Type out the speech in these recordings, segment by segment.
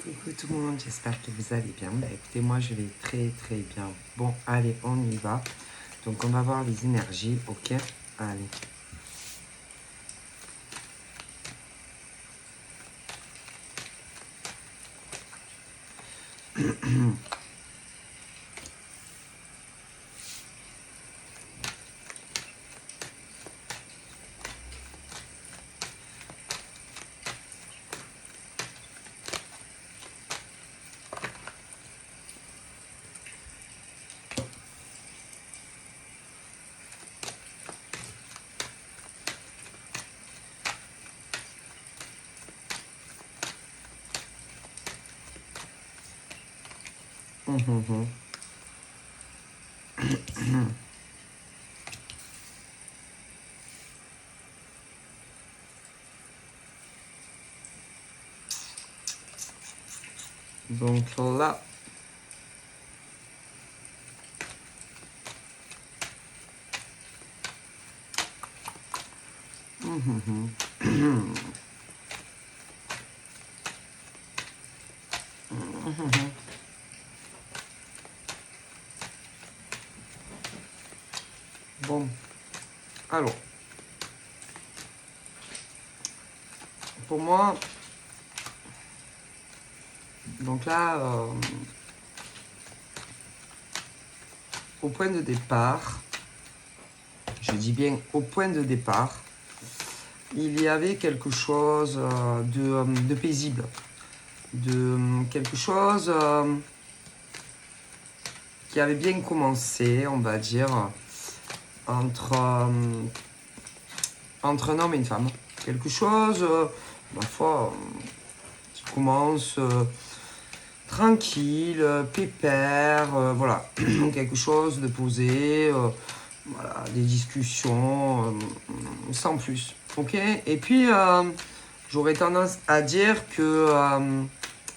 Coucou tout le monde, j'espère que vous allez bien. Bah, écoutez, moi je vais très très bien. Bon, allez, on y va. Donc on va voir les énergies, ok? Allez. Donc là, bon, alors, pour moi, donc là, au point de départ, je dis bien au point de départ, il y avait quelque chose de paisible, de quelque chose qui avait bien commencé, on va dire, entre un homme et une femme. Quelque chose, ma foi, qui commence tranquille, pépère, voilà, quelque chose de posé, voilà, des discussions sans plus, ok. Et puis, j'aurais tendance à dire que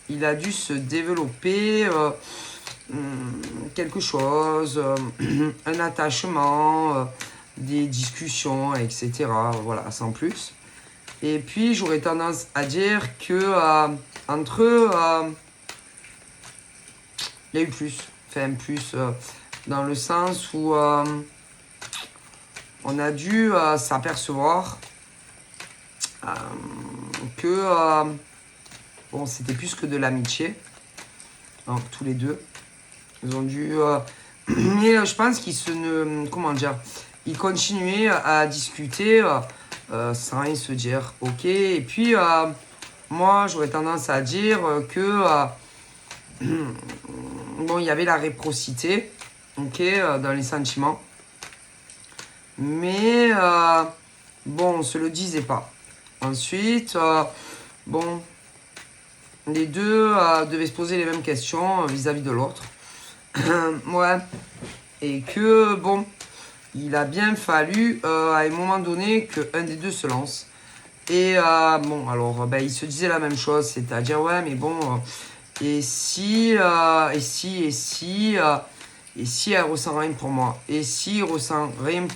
il a dû se développer quelque chose, un attachement, des discussions, etc. Voilà, sans plus. Et puis, j'aurais tendance à dire que entre eux, il y a eu plus. Enfin, plus dans le sens où on a dû s'apercevoir que bon, c'était plus que de l'amitié. Donc, tous les deux. Ils ont dû... mais je pense qu'ils se ne... Comment dire? Ils continuaient à discuter sans se dire ok. Et puis, moi, j'aurais tendance à dire que... bon, il y avait la réciprocité, ok, dans les sentiments. Mais, bon, on se le disait pas. Ensuite, bon, les deux devaient se poser les mêmes questions vis-à-vis de l'autre. Ouais. Et que, bon, il a bien fallu, à un moment donné, qu'un des deux se lance. Et, bon, alors, ben, il se disait la même chose, c'est-à-dire, ouais, mais bon, et si elle ressent rien pour moi? Et si il ressent rien?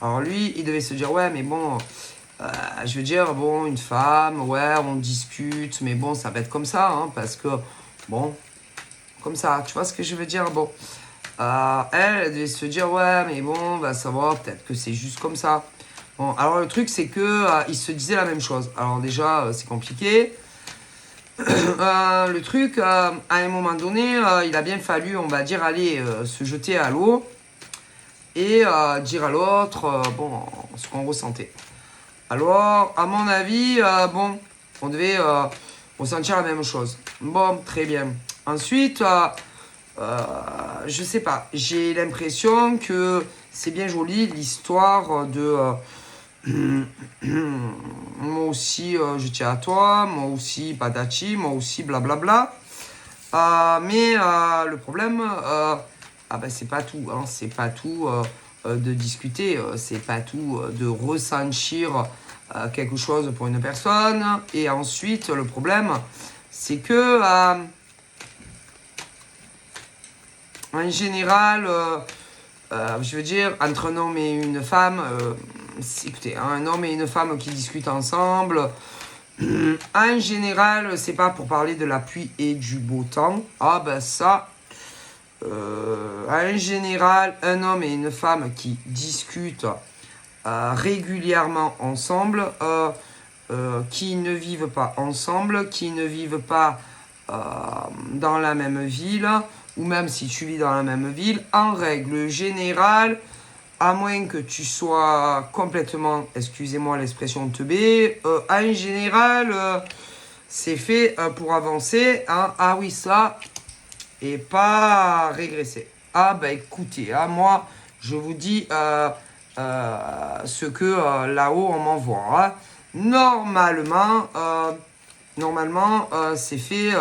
Alors lui, il devait se dire, ouais, mais bon, je veux dire, bon, une femme, ouais, on discute, mais bon, ça va être comme ça, hein, parce que, bon, comme ça, tu vois ce que je veux dire? Bon, elle devait se dire, ouais, mais bon, va savoir, peut-être que c'est juste comme ça. Bon, alors le truc, c'est que il se disait la même chose. Alors déjà, c'est compliqué. Le truc, à un moment donné, il a bien fallu, on va dire, aller se jeter à l'eau et dire à l'autre, bon, ce qu'on ressentait. Alors, à mon avis, bon, on devait ressentir la même chose. Bon, très bien. Ensuite, je sais pas, j'ai l'impression que c'est bien joli l'histoire de moi aussi je tiens à toi, moi aussi patati, moi aussi blablabla. Mais le problème, ben, c'est pas tout, hein, c'est pas tout de discuter, c'est pas tout de ressentir quelque chose pour une personne. Et ensuite, le problème, c'est que en général, je veux dire, entre un homme et une femme, écoutez, un homme et une femme qui discutent ensemble, En général, c'est pas pour parler de la pluie et du beau temps. Ah ben ça, en général, un homme et une femme qui discutent régulièrement ensemble, qui ne vivent pas ensemble, qui ne vivent pas dans la même ville, ou même si tu vis dans la même ville, en règle générale, à moins que tu sois complètement, excusez-moi l'expression teubé, en général, c'est fait pour avancer. Hein. Ah oui, ça, et pas régresser. Ah bah écoutez, hein, moi, je vous dis ce que là-haut on m'envoie. Hein. Normalement, c'est fait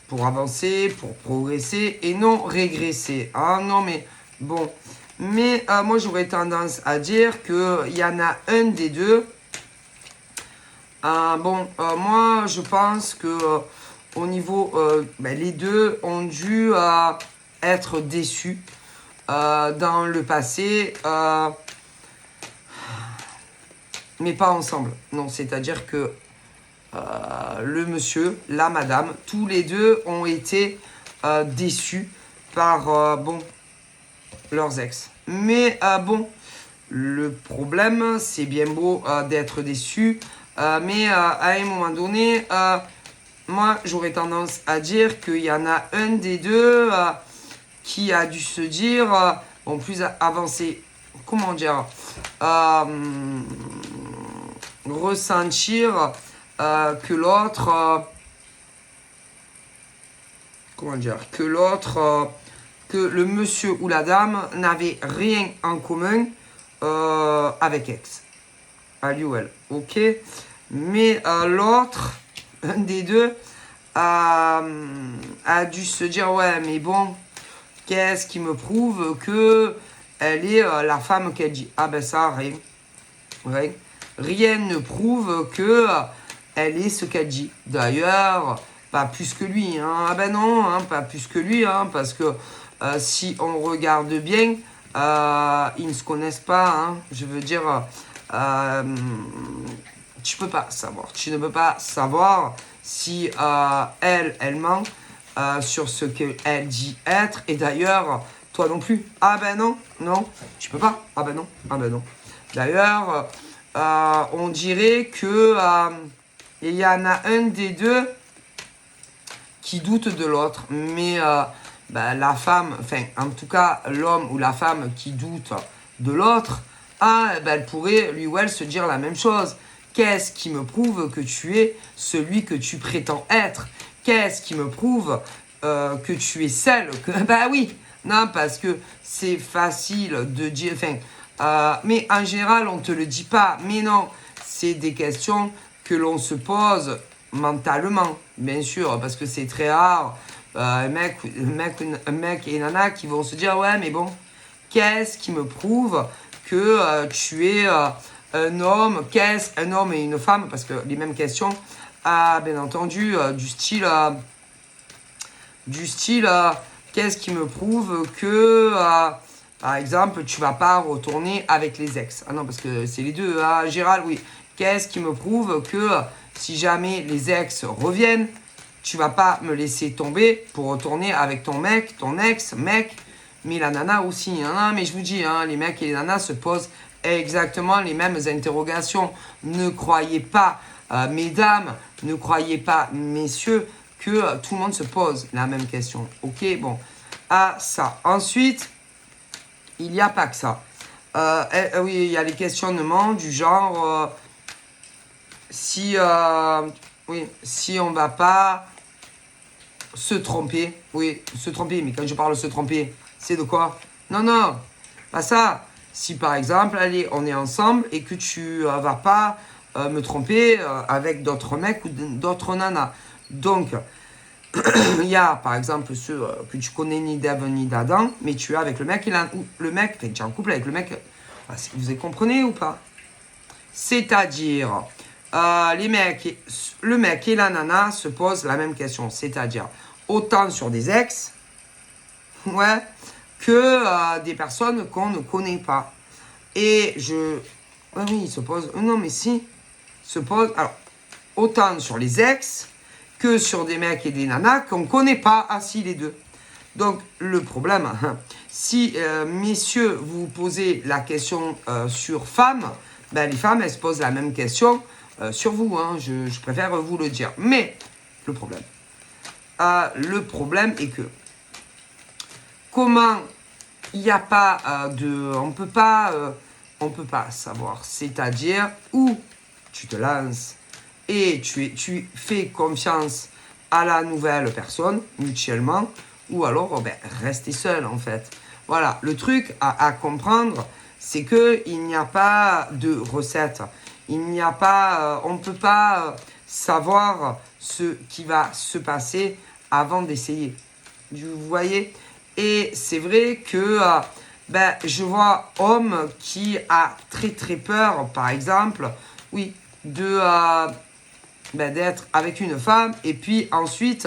pour avancer, pour progresser et non régresser. Ah non mais bon. Mais moi j'aurais tendance à dire qu'il y en a un des deux. Moi je pense que au niveau, les deux ont dû être déçus dans le passé, mais pas ensemble. Non, c'est-à-dire que le monsieur, la madame, tous les deux ont été déçus par leurs ex. Mais le problème, c'est bien beau d'être déçu, mais à un moment donné, moi, j'aurais tendance à dire qu'il y en a un des deux qui a dû se dire, plus avancé, comment dire, ressentir que l'autre, que le monsieur ou la dame n'avait rien en commun avec ex, à lui ou elle, ok. Mais l'autre, un des deux, a dû se dire ouais mais bon, qu'est-ce qui me prouve que elle est la femme qu'elle dit. Ah ben ça, rien. Rien ne prouve que elle est ce qu'elle dit. D'ailleurs, pas plus que lui. Hein. Ah ben non, hein, pas plus que lui. Hein, parce que si on regarde bien, ils ne se connaissent pas. Hein. Je veux dire, tu peux pas savoir. Tu ne peux pas savoir si elle ment sur ce qu'elle dit être. Et d'ailleurs, toi non plus. Ah ben non, non, tu peux pas. Ah ben non. D'ailleurs, on dirait que il y en a un des deux qui doute de l'autre. Mais la femme, enfin en tout cas l'homme ou la femme qui doute de l'autre, elle pourrait lui ou elle se dire la même chose. Qu'est-ce qui me prouve que tu es celui que tu prétends être? Qu'est-ce qui me prouve que tu es celle que... Bah oui, non, parce que c'est facile de dire... mais en général, on ne te le dit pas. Mais non, c'est des questions que l'on se pose mentalement, bien sûr, parce que c'est très rare. Un mec et une nana qui vont se dire, ouais, mais bon, qu'est-ce qui me prouve que tu es... un homme, qu'est-ce un homme et une femme, parce que les mêmes questions, bien entendu, du style, qu'est-ce qui me prouve que, par exemple, tu vas pas retourner avec les ex. Ah non, parce que c'est les deux, Gérald, oui. Qu'est-ce qui me prouve que si jamais les ex reviennent, tu vas pas me laisser tomber pour retourner avec ton mec, ton ex, mec, mais la nana aussi. Hein, mais je vous dis, les mecs et les nanas se posent exactement les mêmes interrogations. Ne croyez pas, mesdames, ne croyez pas, messieurs, que tout le monde se pose la même question. Ok, bon, ça. Ensuite, il n'y a pas que ça. Oui, il y a les questionnements du genre, si on va pas se tromper, mais quand je parle de se tromper, c'est de quoi? Non, pas ça. Si par exemple, allez, on est ensemble et que tu vas pas me tromper avec d'autres mecs ou d'autres nanas. Donc, il y a par exemple ceux que tu connais ni d'Ève ni d'Adam, mais tu es avec le mec, tu es en couple avec le mec, vous comprenez ou pas? C'est-à-dire, le mec et la nana se posent la même question, c'est-à-dire autant sur des ex, ouais, que des personnes qu'on ne connaît pas. Et oui, il se pose, non mais si, se pose, alors, autant sur les ex que sur des mecs et des nanas qu'on ne connaît pas assis les deux. Donc, le problème, si, messieurs, vous posez la question sur femmes, ben, les femmes, elles se posent la même question sur vous. Hein, je préfère vous le dire. Mais, le problème est que, comment il n'y a pas on peut pas savoir. C'est-à-dire où tu te lances et tu fais confiance à la nouvelle personne, mutuellement, ou alors rester seul, en fait. Voilà, le truc à comprendre, c'est qu'il n'y a pas de recette. Il n'y a pas, on ne peut pas savoir ce qui va se passer avant d'essayer. Vous voyez? Et c'est vrai que je vois homme qui a très très peur, par exemple, oui, d'être avec une femme et puis ensuite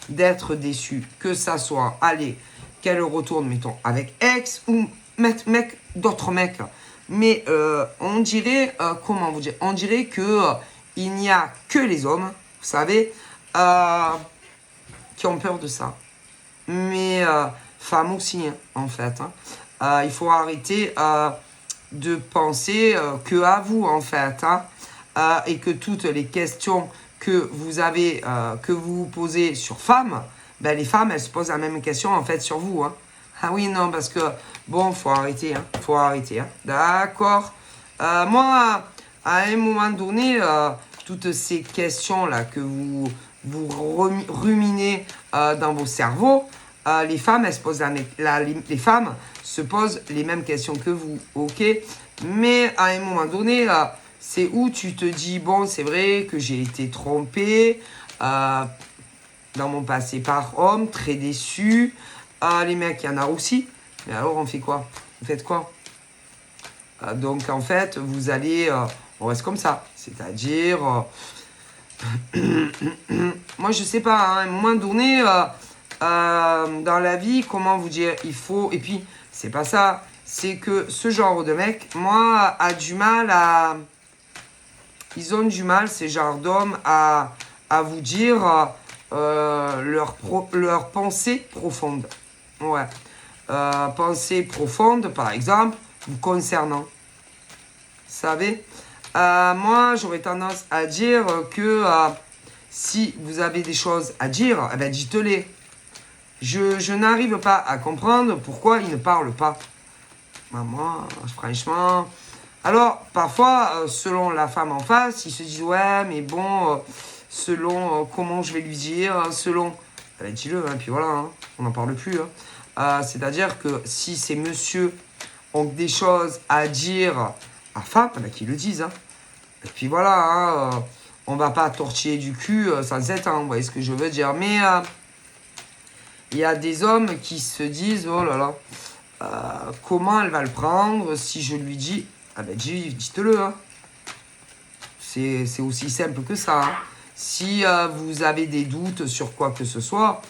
d'être déçu. Que ça soit, allez, qu'elle retourne, mettons, avec ex ou d'autres mecs. Mais on dirait, comment vous dire, on dirait que il n'y a que les hommes, vous savez, qui ont peur de ça. Mais femmes aussi, hein, en fait. Hein. Il faut arrêter de penser que à vous, en fait. Hein. Et que toutes les questions que vous avez, que vous posez sur femmes, ben, les femmes, elles se posent la même question, en fait, sur vous. Hein. Ah oui, non, parce que, bon, faut arrêter, hein. Faut arrêter, hein. D'accord. Moi, à un moment donné, toutes ces questions-là que vous ruminez dans vos cerveaux, les femmes, elles se posent les femmes se posent les mêmes questions que vous, ok? Mais à un moment donné, c'est où tu te dis, bon, c'est vrai que j'ai été trompée dans mon passé par homme, très déçu. Les mecs, il y en a aussi. Mais alors, on fait quoi? Vous faites quoi? Donc, en fait, vous allez... on reste comme ça. C'est-à-dire... moi, je sais pas, hein, à un moment donné, dans la vie, comment vous dire, il faut... Et puis, c'est pas ça. C'est que ce genre de mec, moi, a du mal à... Ils ont du mal, ces genres d'hommes, à vous dire leur pensée profonde. Ouais. Pensée profonde, par exemple, vous concernant. Vous savez, moi, j'aurais tendance à dire que si vous avez des choses à dire, eh ben, dites-les. Je n'arrive pas à comprendre pourquoi ils ne parlent pas. Moi, franchement... Alors, parfois, selon la femme en face, ils se disent « Ouais, mais bon, selon comment je vais lui dire, selon... » Eh ben, dis-le, hein, puis voilà, hein, on n'en parle plus. Hein. C'est-à-dire que si ces messieurs ont des choses à dire à femme, ben, qu'ils le disent. Hein. Et puis voilà, hein, on va pas tortiller du cul sans être, hein, vous voyez ce que je veux dire. Mais il y a des hommes qui se disent « Oh là là, comment elle va le prendre si je lui dis... » Ah ben dites-le, hein. C'est aussi simple que ça. Hein. Si vous avez des doutes sur quoi que ce soit,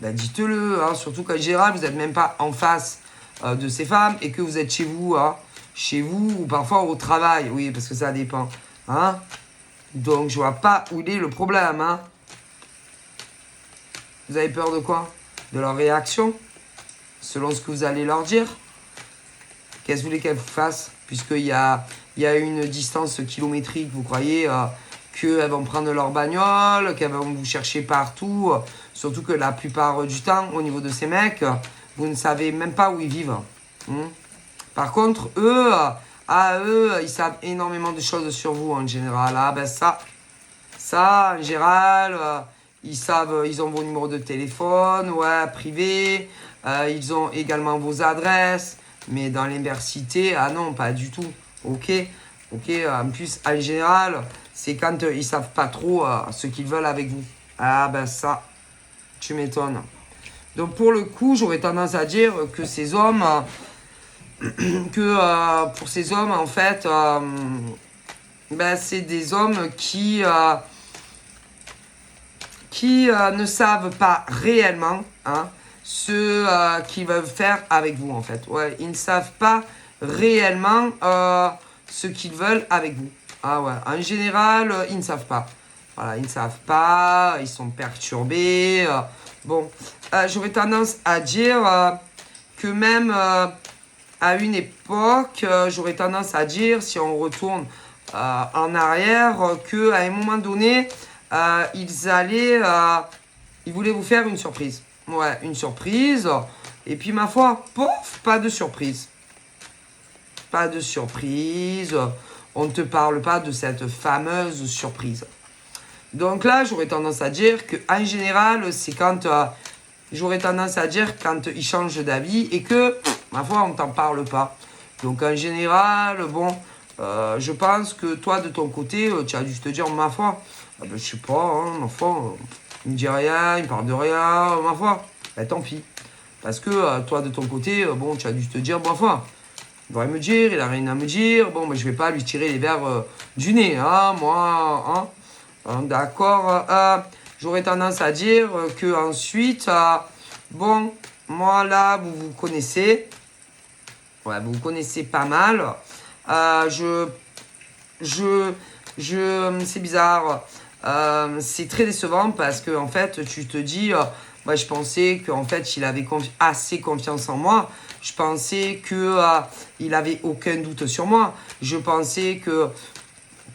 ben dites-le. Hein. Surtout qu'en général, vous n'êtes même pas en face de ces femmes et que vous êtes chez vous. Hein. Chez vous ou parfois au travail. Oui, parce que ça dépend. Hein. Donc, je vois pas où il est le problème. Hein. Vous avez peur de quoi? De leur réaction? Selon ce que vous allez leur dire? Qu'est-ce que vous voulez qu'elles vous fassent? Puisqu'il y a une distance kilométrique, vous croyez qu'elles vont prendre leur bagnole, qu'elles vont vous chercher partout. Surtout que la plupart du temps, au niveau de ces mecs, vous ne savez même pas où ils vivent. Par contre, eux, ils savent énormément de choses sur vous en général. Ah ben ça en général, ils ont vos numéros de téléphone, ouais, privés. Ils ont également vos adresses. Mais dans l'université, ah non, pas du tout. Ok. En plus, en général, c'est quand ils savent pas trop ce qu'ils veulent avec vous. Ah ben ça, tu m'étonnes. Donc pour le coup, j'aurais tendance à dire que ces hommes, pour ces hommes, en fait, c'est des hommes qui ne savent pas réellement, hein, ce qu'ils veulent faire avec vous, en fait. Ouais, ils ne savent pas réellement ce qu'ils veulent avec vous. Ah ouais, en général, ils ne savent pas. Voilà, ils ne savent pas, ils sont perturbés. Bon, j'aurais tendance à dire que même à une époque, j'aurais tendance à dire, si on retourne en arrière, qu'à un moment donné, ils voulaient vous faire une surprise. Ouais, une surprise. Et puis, ma foi, pof, pas de surprise. Pas de surprise. On ne te parle pas de cette fameuse surprise. Donc là, j'aurais tendance à dire qu'en général, c'est quand... j'aurais tendance à dire quand ils changent d'avis et que, ma foi, on ne t'en parle pas. Donc en général, bon, je pense que toi, de ton côté, tu as dû te dire, ma foi, je sais pas, hein, ma foi, il me dit rien, il me parle de rien, ma foi, ben tant pis. Parce que toi, de ton côté, bon, tu as dû te dire, ma foi, il devrait me dire, il a rien à me dire, bon, ben, je vais pas lui tirer les verres du nez, hein, moi, hein, d'accord. J'aurais tendance à dire que ensuite, bon, moi là, vous vous connaissez, ouais, vous vous connaissez pas mal. Euh, je, c'est bizarre. C'est très décevant parce que en fait, tu te dis, moi, je pensais qu'en fait, il avait assez confiance en moi. Je pensais que il avait aucun doute sur moi. Je pensais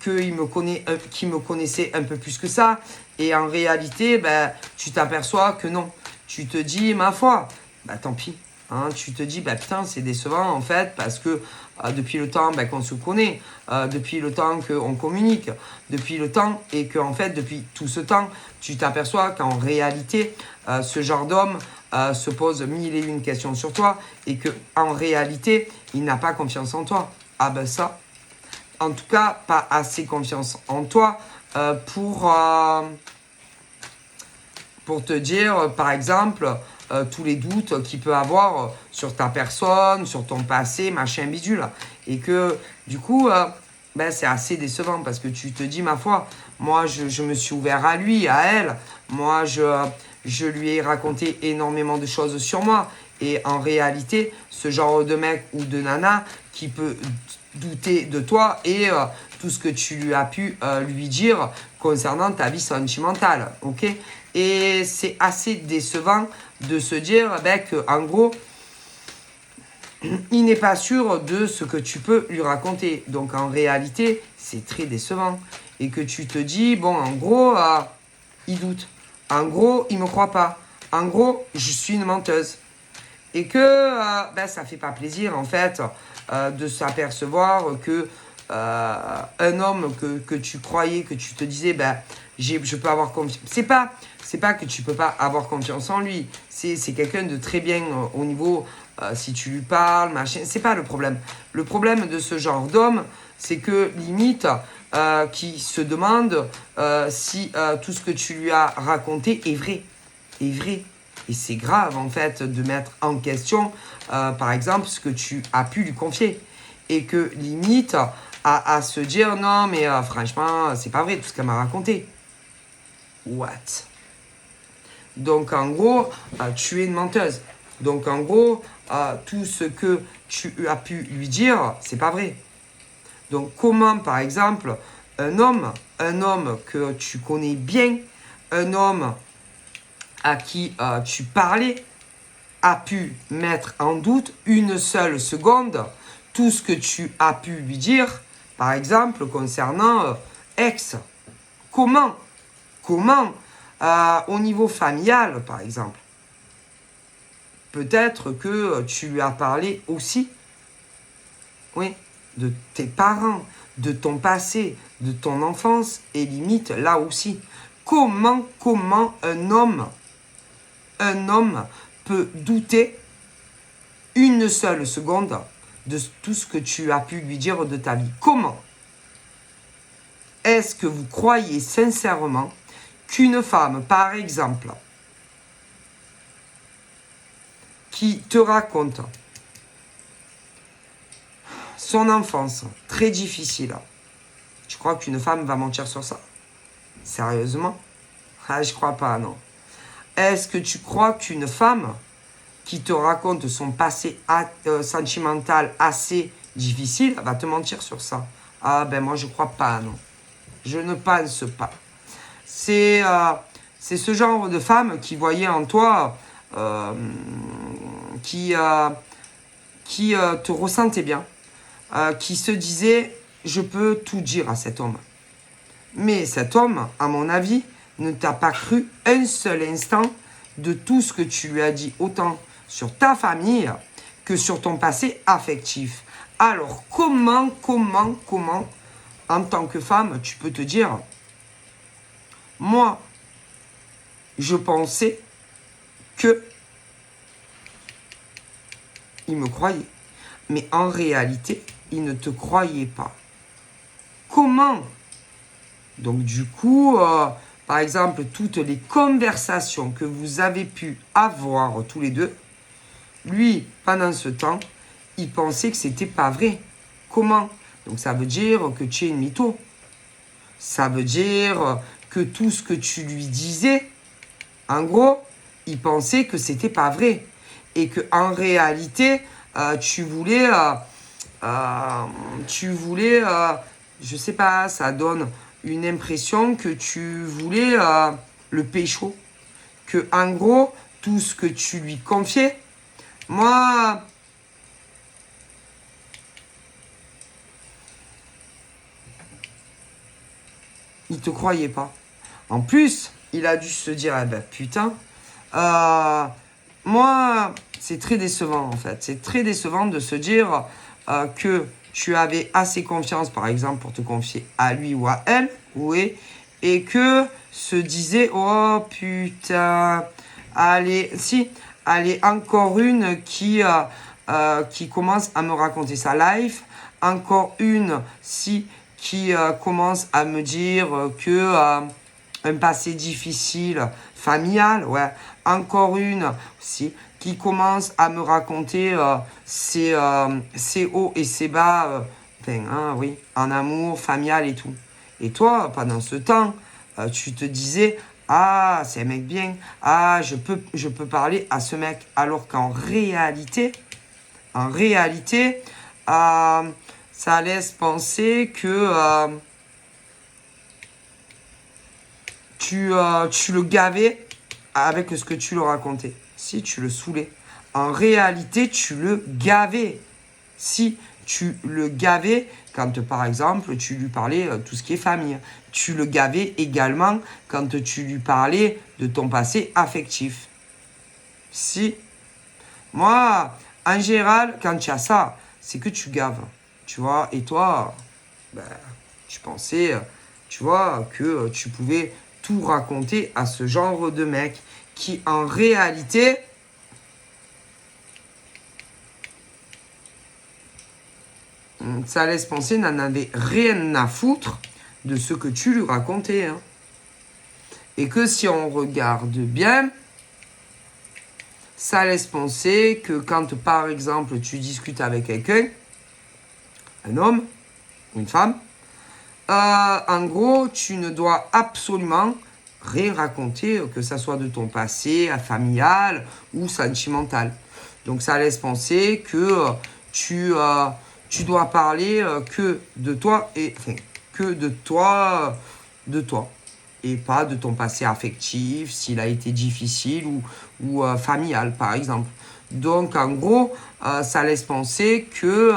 qu'il me connaissait un peu plus que ça. Et en réalité, ben, tu t'aperçois que non. Tu te dis, ma foi, bah tant pis. Hein, tu te dis, bah putain, c'est décevant en fait, parce que depuis le temps qu'on se connaît, depuis le temps qu'on communique, depuis le temps, et que en fait, depuis tout ce temps, tu t'aperçois qu'en réalité, ce genre d'homme se pose mille et une questions sur toi, et que en réalité, il n'a pas confiance en toi. Ah ben ça, en tout cas, pas assez confiance en toi pour te dire, par exemple, tous les doutes qu'il peut avoir sur ta personne, sur ton passé, machin bidule. Et que, du coup, ben, c'est assez décevant parce que tu te dis, ma foi, moi, je me suis ouvert à lui, à elle. Moi, je lui ai raconté énormément de choses sur moi. Et en réalité, ce genre de mec ou de nana qui peut douter de toi et tout ce que tu lui as pu lui dire concernant ta vie sentimentale, ok? Et c'est assez décevant de se dire qu'en gros, il n'est pas sûr de ce que tu peux lui raconter. Donc en réalité, c'est très décevant. Et que tu te dis, bon, en gros, il doute. En gros, il ne me croit pas. En gros, je suis une menteuse. Et que ça ne fait pas plaisir, en fait, de s'apercevoir que un homme que tu croyais, que tu te disais, je peux avoir confiance. C'est pas que tu peux pas avoir confiance en lui. C'est quelqu'un de très bien au niveau, si tu lui parles, machin. C'est pas le problème. Le problème de ce genre d'homme, c'est que limite, qui se demande si tout ce que tu lui as raconté est vrai. Est vrai. Et c'est grave, en fait, de mettre en question, par exemple, ce que tu as pu lui confier. Et que, limite, à se dire, non, mais franchement, c'est pas vrai tout ce qu'elle m'a raconté. What? Donc, en gros, tu es une menteuse. Donc, en gros, tout ce que tu as pu lui dire, c'est pas vrai. Donc, comment, par exemple, un homme que tu connais bien, un homme à qui tu parlais, a pu mettre en doute une seule seconde tout ce que tu as pu lui dire, par exemple, concernant ex. Comment au niveau familial, par exemple. Peut-être que tu lui as parlé aussi, oui, de tes parents, de ton passé, de ton enfance, et limite là aussi. Comment un homme peut douter une seule seconde de tout ce que tu as pu lui dire de ta vie? Comment est-ce que vous croyez sincèrement qu'une femme, par exemple, qui te raconte son enfance très difficile, tu crois qu'une femme va mentir sur ça? Sérieusement? Ah, je crois pas, non. Est-ce que tu crois qu'une femme qui te raconte son passé sentimental assez difficile va te mentir sur ça? Ah ben moi je crois pas, non. Je ne pense pas. c'est ce genre de femme qui voyait en toi, qui te ressentait bien, qui se disait, je peux tout dire à cet homme. Mais cet homme, à mon avis, ne t'a pas cru un seul instant de tout ce que tu lui as dit, autant sur ta famille que sur ton passé affectif. Alors, comment, en tant que femme, tu peux te dire, moi, je pensais que il me croyait. Mais en réalité, il ne te croyait pas. Comment? Donc du coup, par exemple, toutes les conversations que vous avez pu avoir tous les deux, lui, pendant ce temps, il pensait que c'était pas vrai. Comment? Donc ça veut dire que tu es une mytho. Ça veut dire que tout ce que tu lui disais, en gros, il pensait que c'était pas vrai. Et que en réalité, tu voulais, je sais pas, ça donne une impression que tu voulais le pécho. Que en gros, tout ce que tu lui confiais, moi, il te croyait pas. En plus, il a dû se dire, ah ben putain, moi, c'est très décevant en fait. C'est très décevant de se dire que tu avais assez confiance, par exemple, pour te confier à lui ou à elle, oui, et que se disait, oh putain, allez, encore une qui commence à me raconter sa life, encore une, qui commence à me dire que un passé difficile, familial, ouais. Encore une aussi, qui commence à me raconter ses hauts et ses bas, oui, en amour, familial et tout. Et toi, pendant ce temps, tu te disais, ah, c'est un mec bien, ah, je peux parler à ce mec. Alors qu'en réalité, ça laisse penser que tu le gavais avec ce que tu le racontais. Si tu le saoulais. En réalité, tu le gavais. Si tu le gavais quand, par exemple, tu lui parlais tout ce qui est famille. Tu le gavais également quand tu lui parlais de ton passé affectif. Si. Moi, en général, quand tu as ça, c'est que tu gaves. Tu vois, et toi, ben, tu pensais, tu vois, que tu pouvais tout raconter à ce genre de mec qui, en réalité, ça laisse penser, n'en avait rien à foutre de ce que tu lui racontais. Hein. Et que si on regarde bien, ça laisse penser que quand, par exemple, tu discutes avec quelqu'un, un homme, une femme, en gros, tu ne dois absolument rien raconter, que ça soit de ton passé, familial ou sentimental. Donc ça laisse penser que tu dois parler que de toi et que de toi, et pas de ton passé affectif, s'il a été difficile ou familial, par exemple. Donc en gros, ça laisse penser que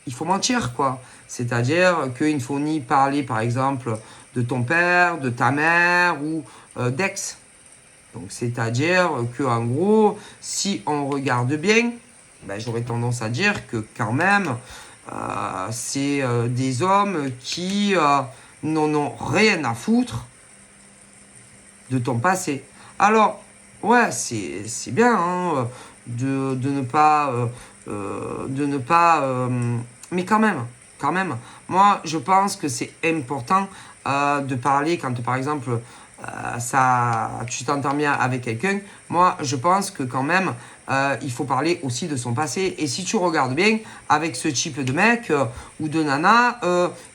il faut mentir, quoi. C'est-à-dire qu'il ne faut ni parler, par exemple, de ton père, de ta mère ou d'ex. Donc, c'est-à-dire qu'en gros, si on regarde bien, j'aurais tendance à dire que quand même, c'est des hommes qui n'en ont rien à foutre de ton passé. Alors, ouais, c'est bien hein, de ne pas... mais quand même, moi, je pense que c'est important de parler quand, par exemple, tu t'entends bien avec quelqu'un. Moi, je pense que quand même, il faut parler aussi de son passé. Et si tu regardes bien, avec ce type de mec ou de nana,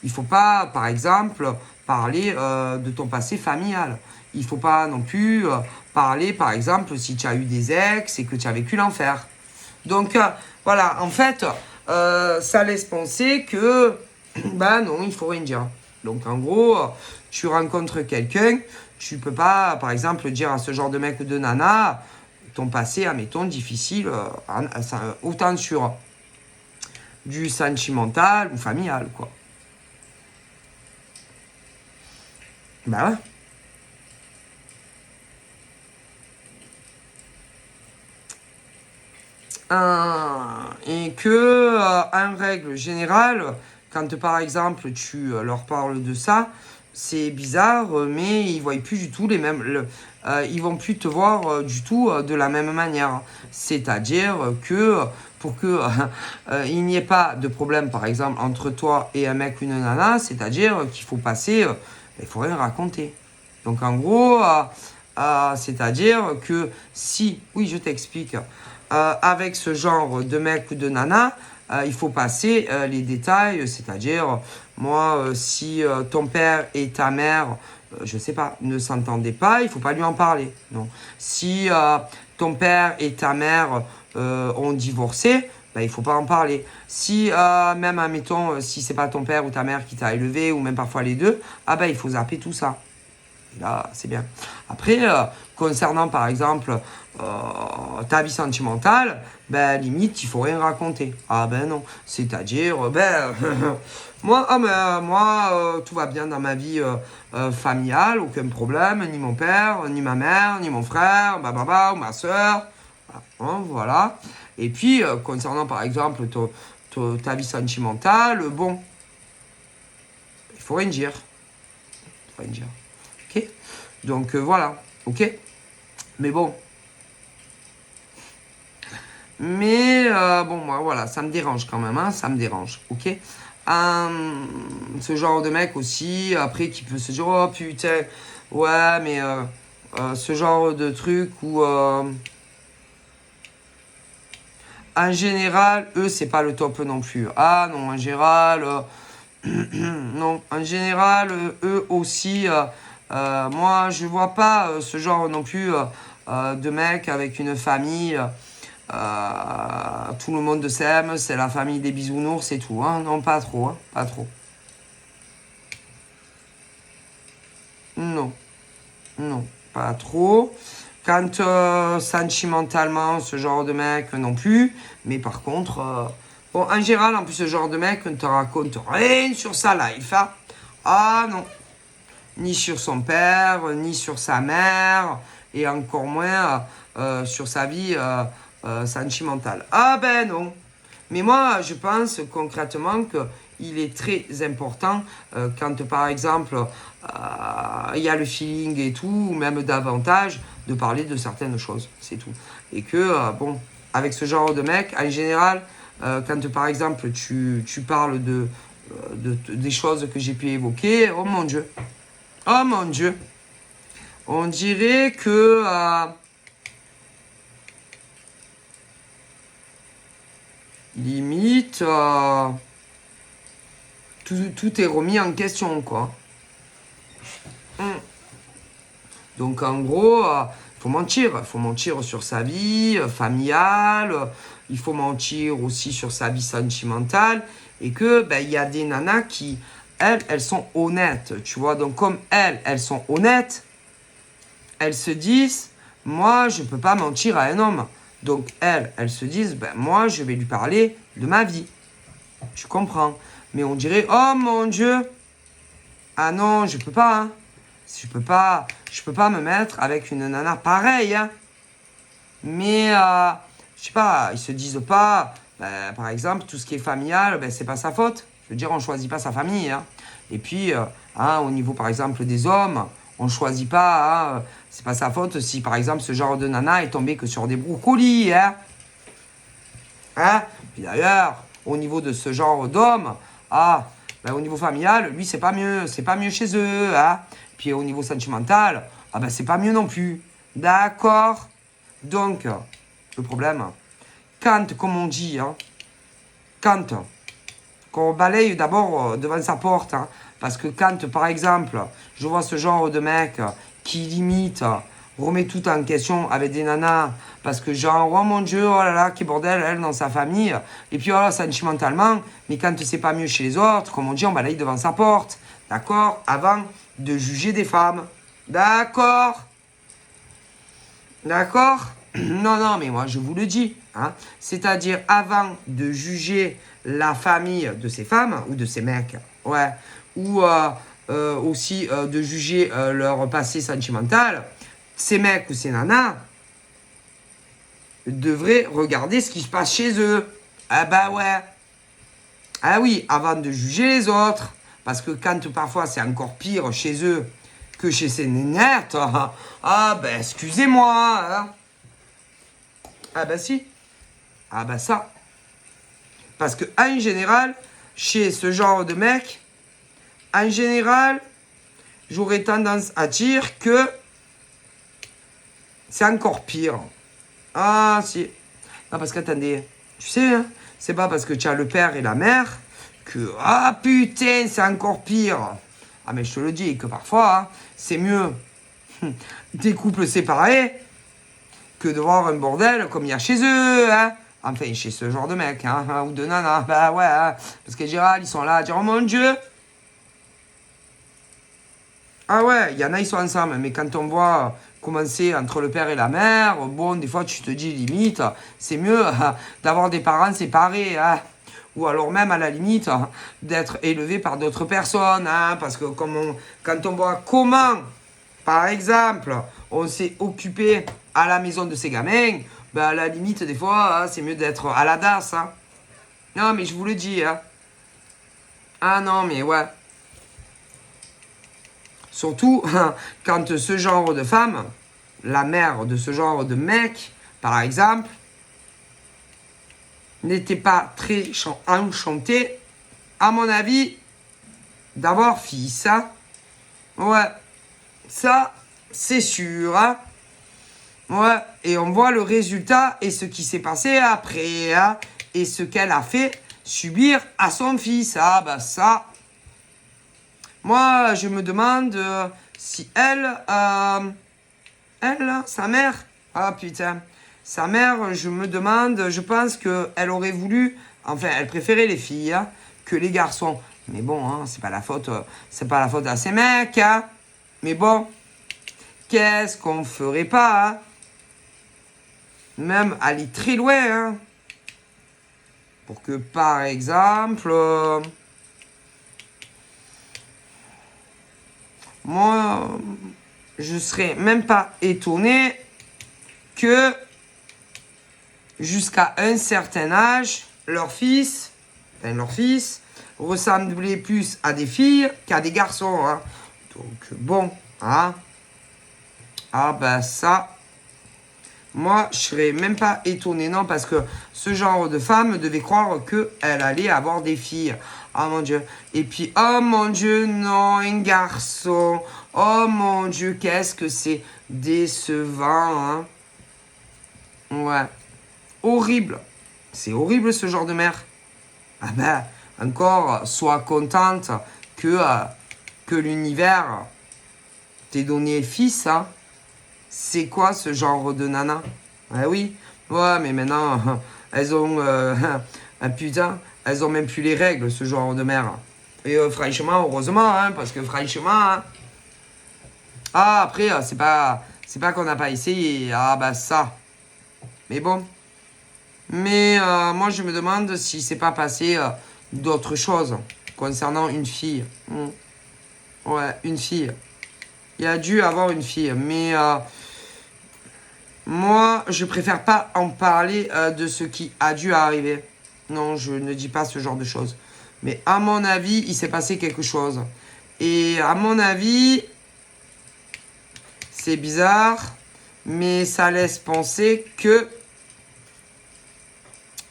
il faut pas, par exemple, parler de ton passé familial. Il faut pas non plus parler, par exemple, si tu as eu des ex et que tu as vécu l'enfer. Donc, voilà, en fait, ça laisse penser que, non, il faut rien dire. Donc en gros, tu rencontres quelqu'un, tu peux pas, par exemple, dire à ce genre de mec ou de nana, ton passé, admettons, difficile, autant sur du sentimental ou familial, quoi. Bah ouais. Et que, en règle générale, quand par exemple tu leur parles de ça, c'est bizarre, mais ils ne voient plus du tout les mêmes. Ils vont plus te voir du tout de la même manière. C'est-à-dire que pour que il n'y ait pas de problème, par exemple, entre toi et un mec ou une nana, c'est-à-dire qu'il faut passer, il faut rien raconter. Donc en gros, c'est-à-dire que si, oui, je t'explique, avec ce genre de mec ou de nana, il faut passer les détails, c'est-à-dire, moi, si ton père et ta mère, je sais pas, ne s'entendaient pas, il faut pas lui en parler, non. Si ton père et ta mère ont divorcé, ben, il faut pas en parler. Si, même, admettons, si c'est pas ton père ou ta mère qui t'a élevé, ou même parfois les deux, ah ben, il faut zapper tout ça. Et là, c'est bien. Après, concernant par exemple ta vie sentimentale, ben limite, il faut rien raconter. Ah ben non. C'est-à-dire, ben, moi, tout va bien dans ma vie familiale, aucun problème, ni mon père, ni ma mère, ni mon frère, ou ma soeur. Voilà. Et puis, concernant par exemple ta vie sentimentale, bon, il faut rien dire. Il faut rien dire. Ok. Donc voilà, ok. Mais bon. Mais bon, moi, voilà, ça me dérange quand même, hein, ça me dérange, ok. Ce genre de mec aussi, après, qui peut se dire, oh putain, ouais, mais ce genre de truc où, en général, eux, c'est pas le top non plus. Ah non, en général, non, en général, eux aussi, moi, je vois pas ce genre non plus de mec avec une famille. Tout le monde s'aime, c'est la famille des bisounours, c'est tout. Hein. Non, pas trop, hein, pas trop. Non, non, pas trop. Quand sentimentalement, ce genre de mec, non plus. Mais par contre, bon, en général, en plus, ce genre de mec ne te raconte rien sur sa life. Hein. Ah non, ni sur son père, ni sur sa mère, et encore moins sur sa vie sentimentale. Ah ben non. Mais moi, je pense concrètement qu'il est très important quand, par exemple, il y a le feeling et tout, ou même davantage, de parler de certaines choses. C'est tout. Et que, bon, avec ce genre de mec, en général, quand, par exemple, tu parles des choses que j'ai pu évoquer, oh mon Dieu. Oh mon Dieu. On dirait que... limite, tout est remis en question, quoi. Donc, en gros, il faut mentir. Il faut mentir sur sa vie familiale. Il faut mentir aussi sur sa vie sentimentale. Et que, ben, y a des nanas qui, elles sont honnêtes. Tu vois, donc comme elles sont honnêtes, elles se disent, moi, je ne peux pas mentir à un homme. Donc, elles se disent, ben, moi, je vais lui parler de ma vie. Tu comprends. Mais on dirait, oh mon Dieu, ah non, je peux pas, hein. Je peux pas me mettre avec une nana pareille, hein. Mais, je sais pas, ils se disent pas, ben, par exemple, tout ce qui est familial, ben, c'est pas sa faute. Je veux dire, on choisit pas sa famille, hein. Et puis, hein, au niveau, par exemple, des hommes, on choisit pas, hein, c'est pas sa faute si, par exemple, ce genre de nana est tombé que sur des brocolis, hein. Hein? Puis d'ailleurs, au niveau de ce genre d'homme, ben, au niveau familial, lui, c'est pas mieux chez eux, hein. Puis au niveau sentimental, ben, c'est pas mieux non plus. D'accord? Donc, le problème, quand, comme on dit, hein, quand qu'on balaye d'abord devant sa porte, hein, parce que quand, par exemple, je vois ce genre de mec qui limite remet tout en question avec des nanas, parce que genre, oh mon Dieu, oh là là, quel bordel, elle, dans sa famille, et puis, oh là, sentimentalement, mais quand c'est pas mieux chez les autres, comme on dit, on balaye devant sa porte, D'accord? Avant de juger des femmes. D'accord? D'accord? Non, non, mais moi, je vous le dis. Hein. C'est-à-dire, avant de juger la famille de ces femmes ou de ces mecs, ouais, ou aussi de juger leur passé sentimental, ces mecs ou ces nanas devraient regarder ce qui se passe chez eux. Ah bah ouais. Ah oui, avant de juger les autres. Parce que quand parfois c'est encore pire chez eux que chez ces nénettes, ah ben excusez-moi. Hein. Ah ben si. Ah ben ça. Parce que en général, chez ce genre de mec, en général, j'aurais tendance à dire que c'est encore pire. Ah si. Non parce qu'attendez, tu sais, hein, c'est pas parce que tu as le père et la mère que ah putain c'est encore pire. Ah mais je te le dis que parfois hein, c'est mieux des couples séparés que de voir un bordel comme il y a chez eux. Hein. Enfin chez ce genre de mec hein, ou de nana. Bah ouais, hein, parce que Gérald ils sont là à dire oh mon Dieu. Ah ouais, il y en a ils sont ensemble, mais quand on voit commencer entre le père et la mère, bon, des fois tu te dis limite, c'est mieux d'avoir des parents séparés, hein, ou alors même à la limite d'être élevé par d'autres personnes, hein, parce que quand on voit comment, par exemple, on s'est occupé à la maison de ces gamins, ben à la limite des fois, hein, c'est mieux d'être à la DAS. Hein. Non mais je vous le dis, hein. Ah non mais ouais. Surtout quand ce genre de femme, la mère de ce genre de mec, par exemple, n'était pas très enchantée, à mon avis, d'avoir fils. Hein. Ouais, ça, c'est sûr. Hein. Ouais, et on voit le résultat et ce qui s'est passé après, hein, et ce qu'elle a fait subir à son fils. Ah, bah ça... Moi, je me demande si elle, sa mère, ah putain, sa mère, je me demande, je pense qu'elle aurait voulu, enfin, elle préférait les filles hein, que les garçons. Mais bon, hein, c'est pas la faute à ces mecs, hein. Mais bon, qu'est-ce qu'on ferait pas, hein. Même aller très loin, hein. Pour que, par exemple... moi, je serais même pas étonné que jusqu'à un certain âge, leur fils ressemblait plus à des filles qu'à des garçons. Hein. Donc bon, hein. Ah ben ça, moi je serais même pas étonné, non, parce que ce genre de femme devait croire qu'elle allait avoir des filles. Oh mon Dieu. Et puis, oh mon Dieu, non, un garçon. Oh mon Dieu, qu'est-ce que c'est décevant, hein. Ouais. Horrible. C'est horrible ce genre de mère. Ah ben, encore, sois contente que l'univers t'ait donné fils, hein. C'est quoi ce genre de nana? Ah oui. Ouais, mais maintenant, elles ont... putain, elles ont même plus les règles, ce genre de mère. Et franchement, heureusement, hein, parce que franchement... Hein, ah, après, c'est pas qu'on n'a pas essayé. Ah, bah ça. Mais bon. Mais moi, je me demande si c'est pas passé d'autres choses concernant une fille. Ouais, une fille. Il a dû avoir une fille. Mais moi, je préfère pas en parler de ce qui a dû arriver. Non, je ne dis pas ce genre de choses. Mais à mon avis, il s'est passé quelque chose. Et à mon avis, c'est bizarre, mais ça laisse penser que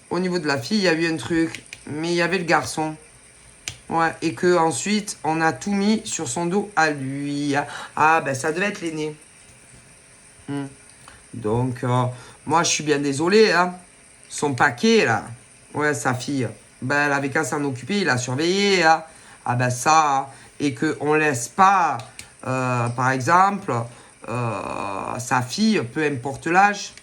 au niveau de la fille, il y a eu un truc, mais il y avait le garçon. Ouais, et que ensuite, on a tout mis sur son dos à lui. Ah, ben ça devait être l'aîné. Donc, moi, je suis bien désolé, hein. Son paquet, là, ouais, sa fille, ben, elle avait qu'à s'en occuper, il a surveillé, hein. Ah, ben ça, hein. Et qu'on laisse pas, par exemple, sa fille, peu importe l'âge,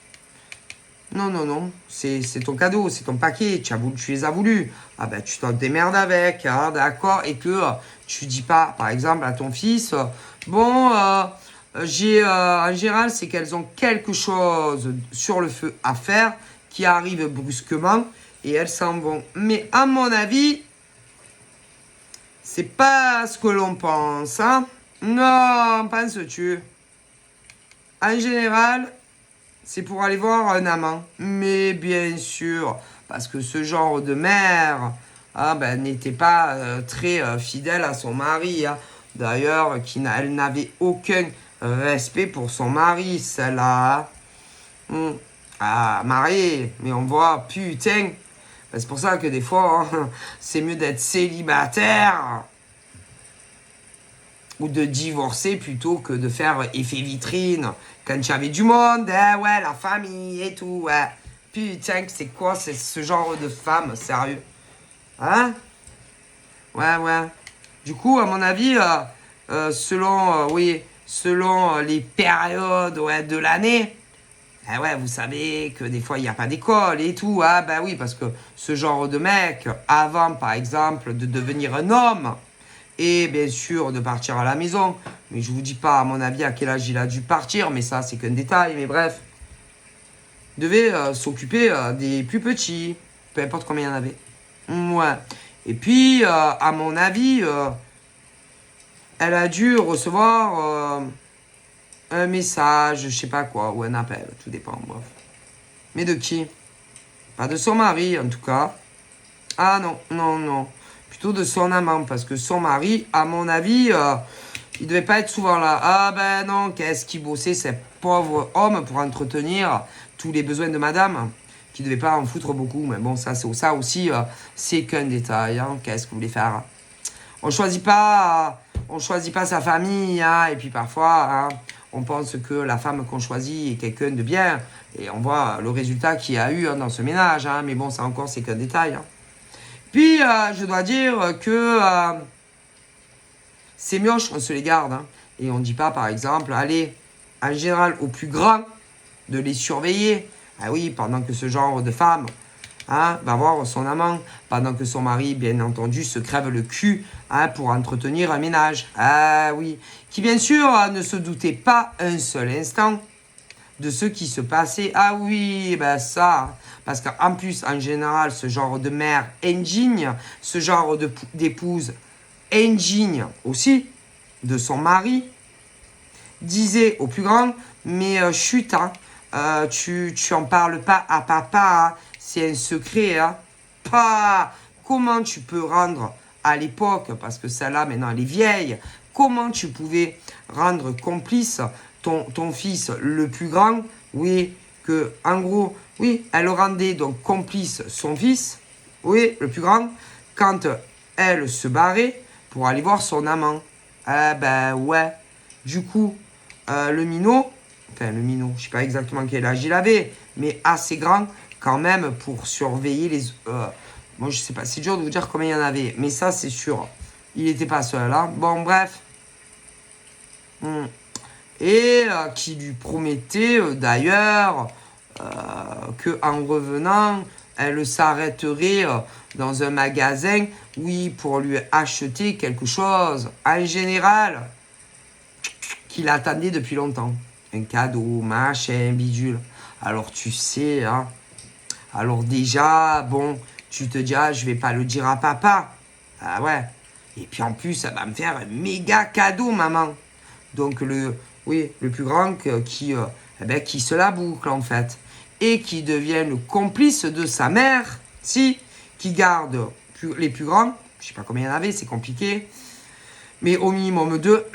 Non, non, non. C'est ton cadeau, c'est ton paquet. Tu les as voulu. Ah ben, tu t'en démerdes avec, hein, d'accord. Et que tu dis pas, par exemple, à ton fils, bon, en général, c'est qu'elles ont quelque chose sur le feu à faire qui arrive brusquement et elles s'en vont. Mais à mon avis, c'est pas ce que l'on pense, hein. Non, penses-tu? En général, c'est pour aller voir un amant. Mais bien sûr, parce que ce genre de mère ben, n'était pas très fidèle à son mari, hein. D'ailleurs, elle n'avait aucun respect pour son mari, celle-là, hein. Ah, mariée, mais on voit, putain. Ben, c'est pour ça que des fois, hein, c'est mieux d'être célibataire ou de divorcer plutôt que de faire effet vitrine quand tu avais du monde, hein, ouais, la famille et tout, ouais. Putain, c'est quoi ce genre de femme, sérieux? Hein? Ouais, ouais. Du coup, à mon avis, selon les périodes ouais, de l'année, eh ouais, vous savez que des fois, il n'y a pas d'école et tout. Ah, ben oui, parce que ce genre de mec, avant, par exemple, de devenir un homme, et bien sûr de partir à la maison. Mais je vous dis pas, à mon avis, à quel âge il a dû partir, mais ça, c'est qu'un détail. Mais bref, devait s'occuper des plus petits, peu importe combien il y en avait. Ouais. Et puis, à mon avis, elle a dû recevoir un message, je sais pas quoi, ou un appel, tout dépend, bref. Mais de qui? Pas de son mari, en tout cas. Ah non, non, non. Plutôt de son amant, parce que son mari, à mon avis, il devait pas être souvent là. Ah ben non, qu'est-ce qu'il bossait, ce pauvre homme, pour entretenir tous les besoins de madame, qui devait pas en foutre beaucoup. Mais bon, ça aussi, c'est qu'un détail. Hein. Qu'est-ce que vous voulez faire? On choisit pas sa famille, hein, et puis parfois, hein, on pense que la femme qu'on choisit est quelqu'un de bien, et on voit le résultat qu'il y a eu hein, dans ce ménage. Hein, mais bon, ça encore, c'est qu'un détail. Hein. Puis, je dois dire que ces mioches, on se les garde. Hein, et on ne dit pas, par exemple, allez, en général, au plus grand, de les surveiller. Ah oui, pendant que ce genre de femme hein, va voir son amant, pendant que son mari, bien entendu, se crève le cul hein, pour entretenir un ménage. Ah oui, qui bien sûr ne se doutait pas un seul instant de ce qui se passait. Ah oui, ben ça, parce qu'en plus, en général, ce genre de mère indigne, ce genre d'épouse indigne aussi de son mari, disait au plus grand, mais chut, hein, tu en parles pas à papa, hein, c'est un secret. Hein. Pas comment tu peux rendre à l'époque, parce que celle-là maintenant elle est vieille, comment tu pouvais rendre complice ton fils le plus grand, oui, que en gros, oui, elle rendait donc complice son fils, oui, le plus grand, quand elle se barrait pour aller voir son amant. Ah ben ouais, du coup, le minot, je sais pas exactement quel âge il avait, mais assez grand quand même pour surveiller les... moi je sais pas, c'est dur de vous dire combien il y en avait, mais ça c'est sûr, il n'était pas seul. Hein. Bon bref. Et qui lui promettait d'ailleurs qu'en revenant, elle s'arrêterait dans un magasin, oui, pour lui acheter quelque chose, en général, qu'il attendait depuis longtemps. Un cadeau, machin, bidule. Alors tu sais, hein. Alors déjà, bon, tu te dis, ah, je vais pas le dire à papa. Ah ouais. Et puis en plus, ça va me faire un méga cadeau, maman. Donc le plus grand qui se la boucle en fait. Et qui devient le complice de sa mère, si, qui garde les plus grands. Je sais pas combien il y en avait, c'est compliqué. Mais au minimum deux.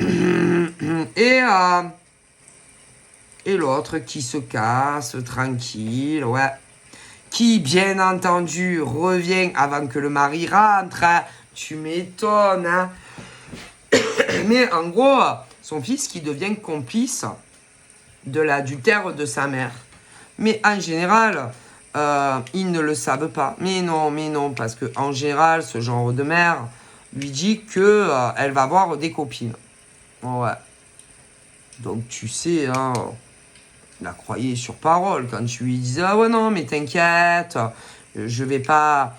Et l'autre qui se casse tranquille, ouais. Qui, bien entendu, revient avant que le mari rentre. Hein. Tu m'étonnes, hein. Mais en gros, son fils qui devient complice de l'adultère de sa mère. Mais en général, ils ne le savent pas. Mais non, parce que en général, ce genre de mère lui dit que elle va avoir des copines. Ouais. Donc tu sais, hein, la croyait sur parole quand tu lui disais ah ouais non mais t'inquiète, je vais pas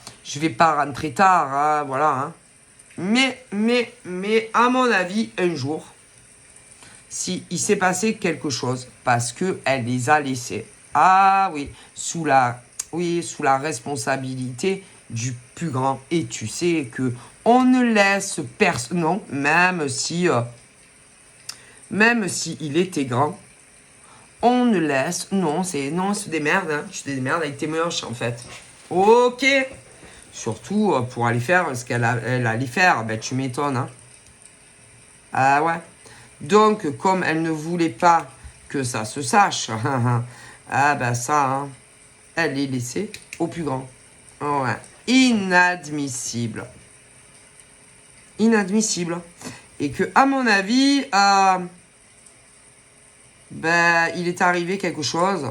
rentrer tard, hein, voilà. Hein. Mais à mon avis un jour, si il s'est passé quelque chose parce que elle les a laissés, ah oui, sous la responsabilité du plus grand. Et tu sais que on ne laisse personne, non, même si il était grand. On ne laisse... Non, c'est des merdes. Hein. Tu te démerdes avec tes moches, en fait. Ok. Surtout pour aller faire ce qu'elle allait faire. Ben, tu m'étonnes. Hein. Ah ouais. Donc, comme elle ne voulait pas que ça se sache, ah ben ça, hein, elle est laissée au plus grand. Ouais. Inadmissible. Inadmissible. Et que, à mon avis... ben, il est arrivé quelque chose.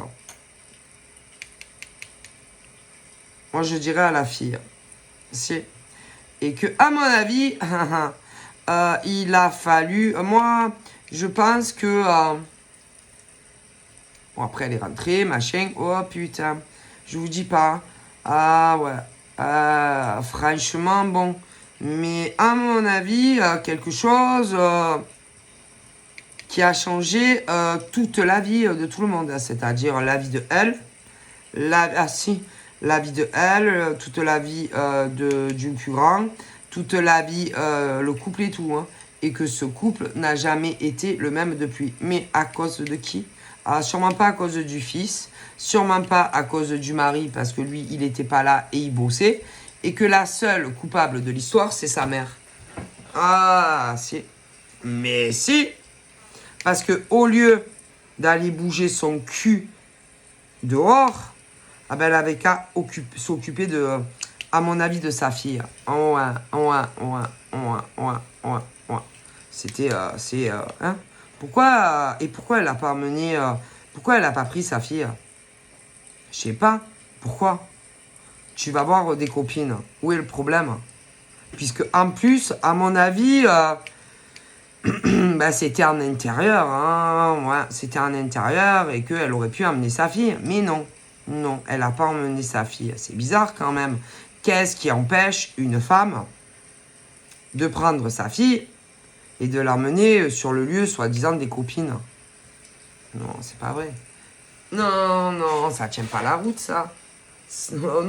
Moi, je dirais à la fille. Si. Et que, à mon avis, il a fallu... moi, je pense que... bon, après, elle est rentrée, machin. Oh, putain. Je vous dis pas. Ah, ouais. Franchement, bon. Mais, à mon avis, quelque chose... qui a changé toute la vie de tout le monde, c'est-à-dire la vie de elle, la vie de elle, toute la vie du plus grand, toute la vie, le couple et tout, hein, et que ce couple n'a jamais été le même depuis. Mais à cause de qui? Sûrement pas à cause du fils, sûrement pas à cause du mari, parce que lui, il n'était pas là et il bossait, et que la seule coupable de l'histoire, c'est sa mère. Ah, si. Mais si. Parce que au lieu d'aller bouger son cul dehors, ah ben elle avait qu'à s'occuper de, à mon avis, de sa fille. C'était, hein. Pourquoi elle n'a pas amené, pourquoi elle n'a pas pris sa fille? Je sais pas. Pourquoi? Tu vas voir des copines. Où est le problème? Puisque en plus, à mon avis, bah, c'était en intérieur, hein, ouais, c'était en intérieur et qu'elle aurait pu emmener sa fille. Mais non, elle n'a pas emmené sa fille. C'est bizarre quand même. Qu'est-ce qui empêche une femme de prendre sa fille et de l'emmener sur le lieu, soi-disant, des copines? Non, c'est pas vrai. Non, ça tient pas la route, ça. Oh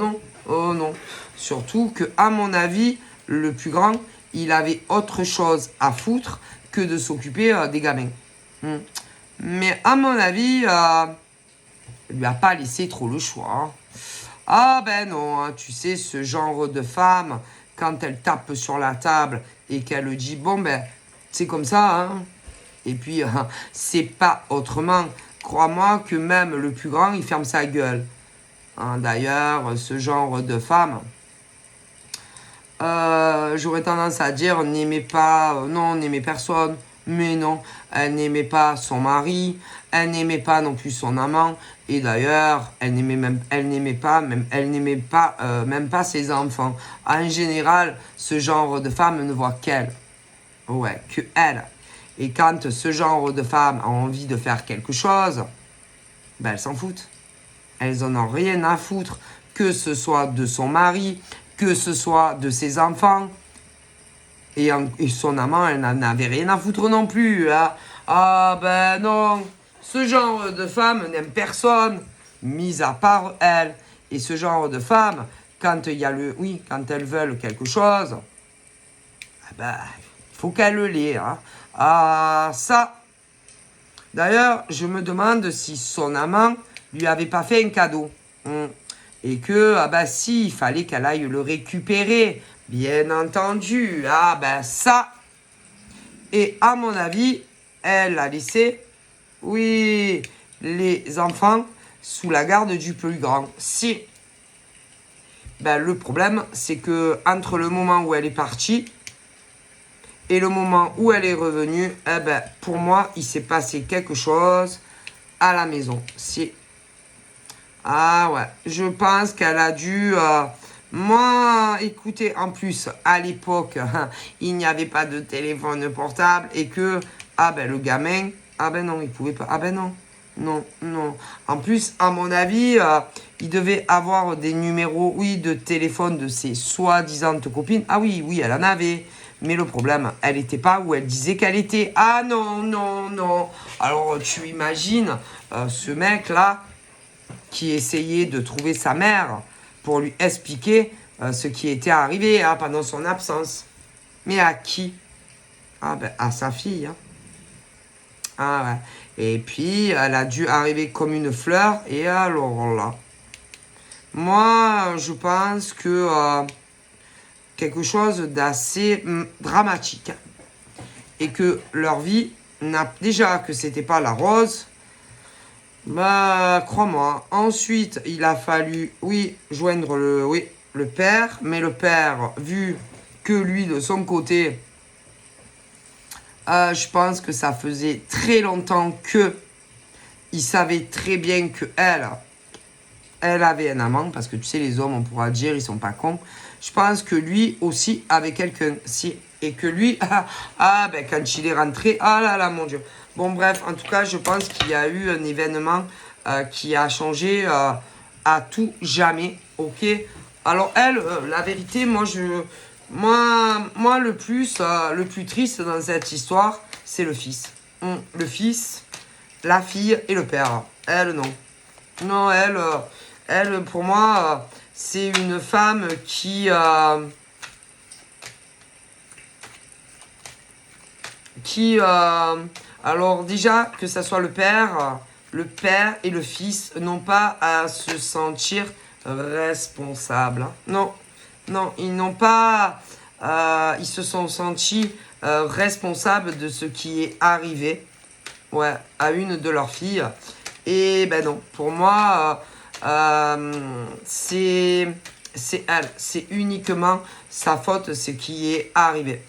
non. Surtout que, à mon avis, le plus grand, il avait autre chose à foutre que de s'occuper des gamins. Mais à mon avis, il lui a pas laissé trop le choix. Hein. Ah ben non, hein, tu sais, ce genre de femme, quand elle tape sur la table et qu'elle dit, bon ben, c'est comme ça, hein. Et puis, c'est pas autrement. Crois-moi que même le plus grand, il ferme sa gueule. Hein, d'ailleurs, ce genre de femme... j'aurais tendance à dire n'aimait pas, non, n'aimait personne, mais non, elle n'aimait pas son mari, elle n'aimait pas non plus son amant, et d'ailleurs, elle n'aimait pas même pas ses enfants. En général, ce genre de femme ne voit qu'elle, ouais, que elle. Et quand ce genre de femme a envie de faire quelque chose, ben elles s'en foutent. Elles en ont rien à foutre, que ce soit de son mari, que ce soit de ses enfants. Et son amant, elle n'en avait rien à foutre non plus. Hein. Ah ben non, ce genre de femme n'aime personne, mis à part elle. Et ce genre de femme, quand il y a quand elles veulent quelque chose, ah ben, il faut qu'elle le l'ait. Hein. Ah ça. D'ailleurs, je me demande si son amant lui avait pas fait un cadeau. Et que, ah bah si, il fallait qu'elle aille le récupérer. Bien entendu. Ah bah ça. Et à mon avis, elle a laissé, oui, les enfants sous la garde du plus grand. Si. Ben, le problème, c'est que entre le moment où elle est partie et le moment où elle est revenue, eh ben, pour moi, il s'est passé quelque chose à la maison. Si. Ah ouais, je pense qu'elle a dû... moi, écoutez, en plus, à l'époque, il n'y avait pas de téléphone portable et que, ah ben le gamin, ah ben non, il pouvait pas, ah ben non. non, non. En plus, à mon avis, il devait avoir des numéros, oui, de téléphone de ses soi-disant copines. Ah oui, oui, elle en avait. Mais le problème, elle n'était pas où elle disait qu'elle était. Ah non, non, non. Alors, tu imagines ce mec-là qui essayait de trouver sa mère pour lui expliquer ce qui était arrivé pendant son absence. Mais à qui? Ah ben, à sa fille. Hein. Ah ouais. Et puis, elle a dû arriver comme une fleur. Et alors là, moi, je pense que quelque chose d'assez dramatique. Et que leur vie, déjà que c'était pas la rose, bah, crois-moi. Ensuite, il a fallu, oui, joindre le père. Mais le père, vu que lui, de son côté, je pense que ça faisait très longtemps que il savait très bien que elle avait un amant, parce que tu sais, les hommes, on pourra dire, ils sont pas cons. Je pense que lui aussi avait quelqu'un, si, et que lui, ben quand il est rentré, ah là là, mon Dieu. Bon, bref, en tout cas, je pense qu'il y a eu un événement qui a changé à tout jamais, ok. Alors elle, la vérité, moi, le plus triste dans cette histoire, c'est le fils. Le fils, la fille et le père. Elle, non. Non, elle pour moi, c'est une femme alors déjà, que ça soit le père et le fils n'ont pas à se sentir responsables. Hein. Non, non, ils n'ont pas, ils se sont sentis responsables de ce qui est arrivé, ouais, à une de leurs filles. Et ben non, pour moi, c'est elle, c'est uniquement sa faute, ce qui est arrivé.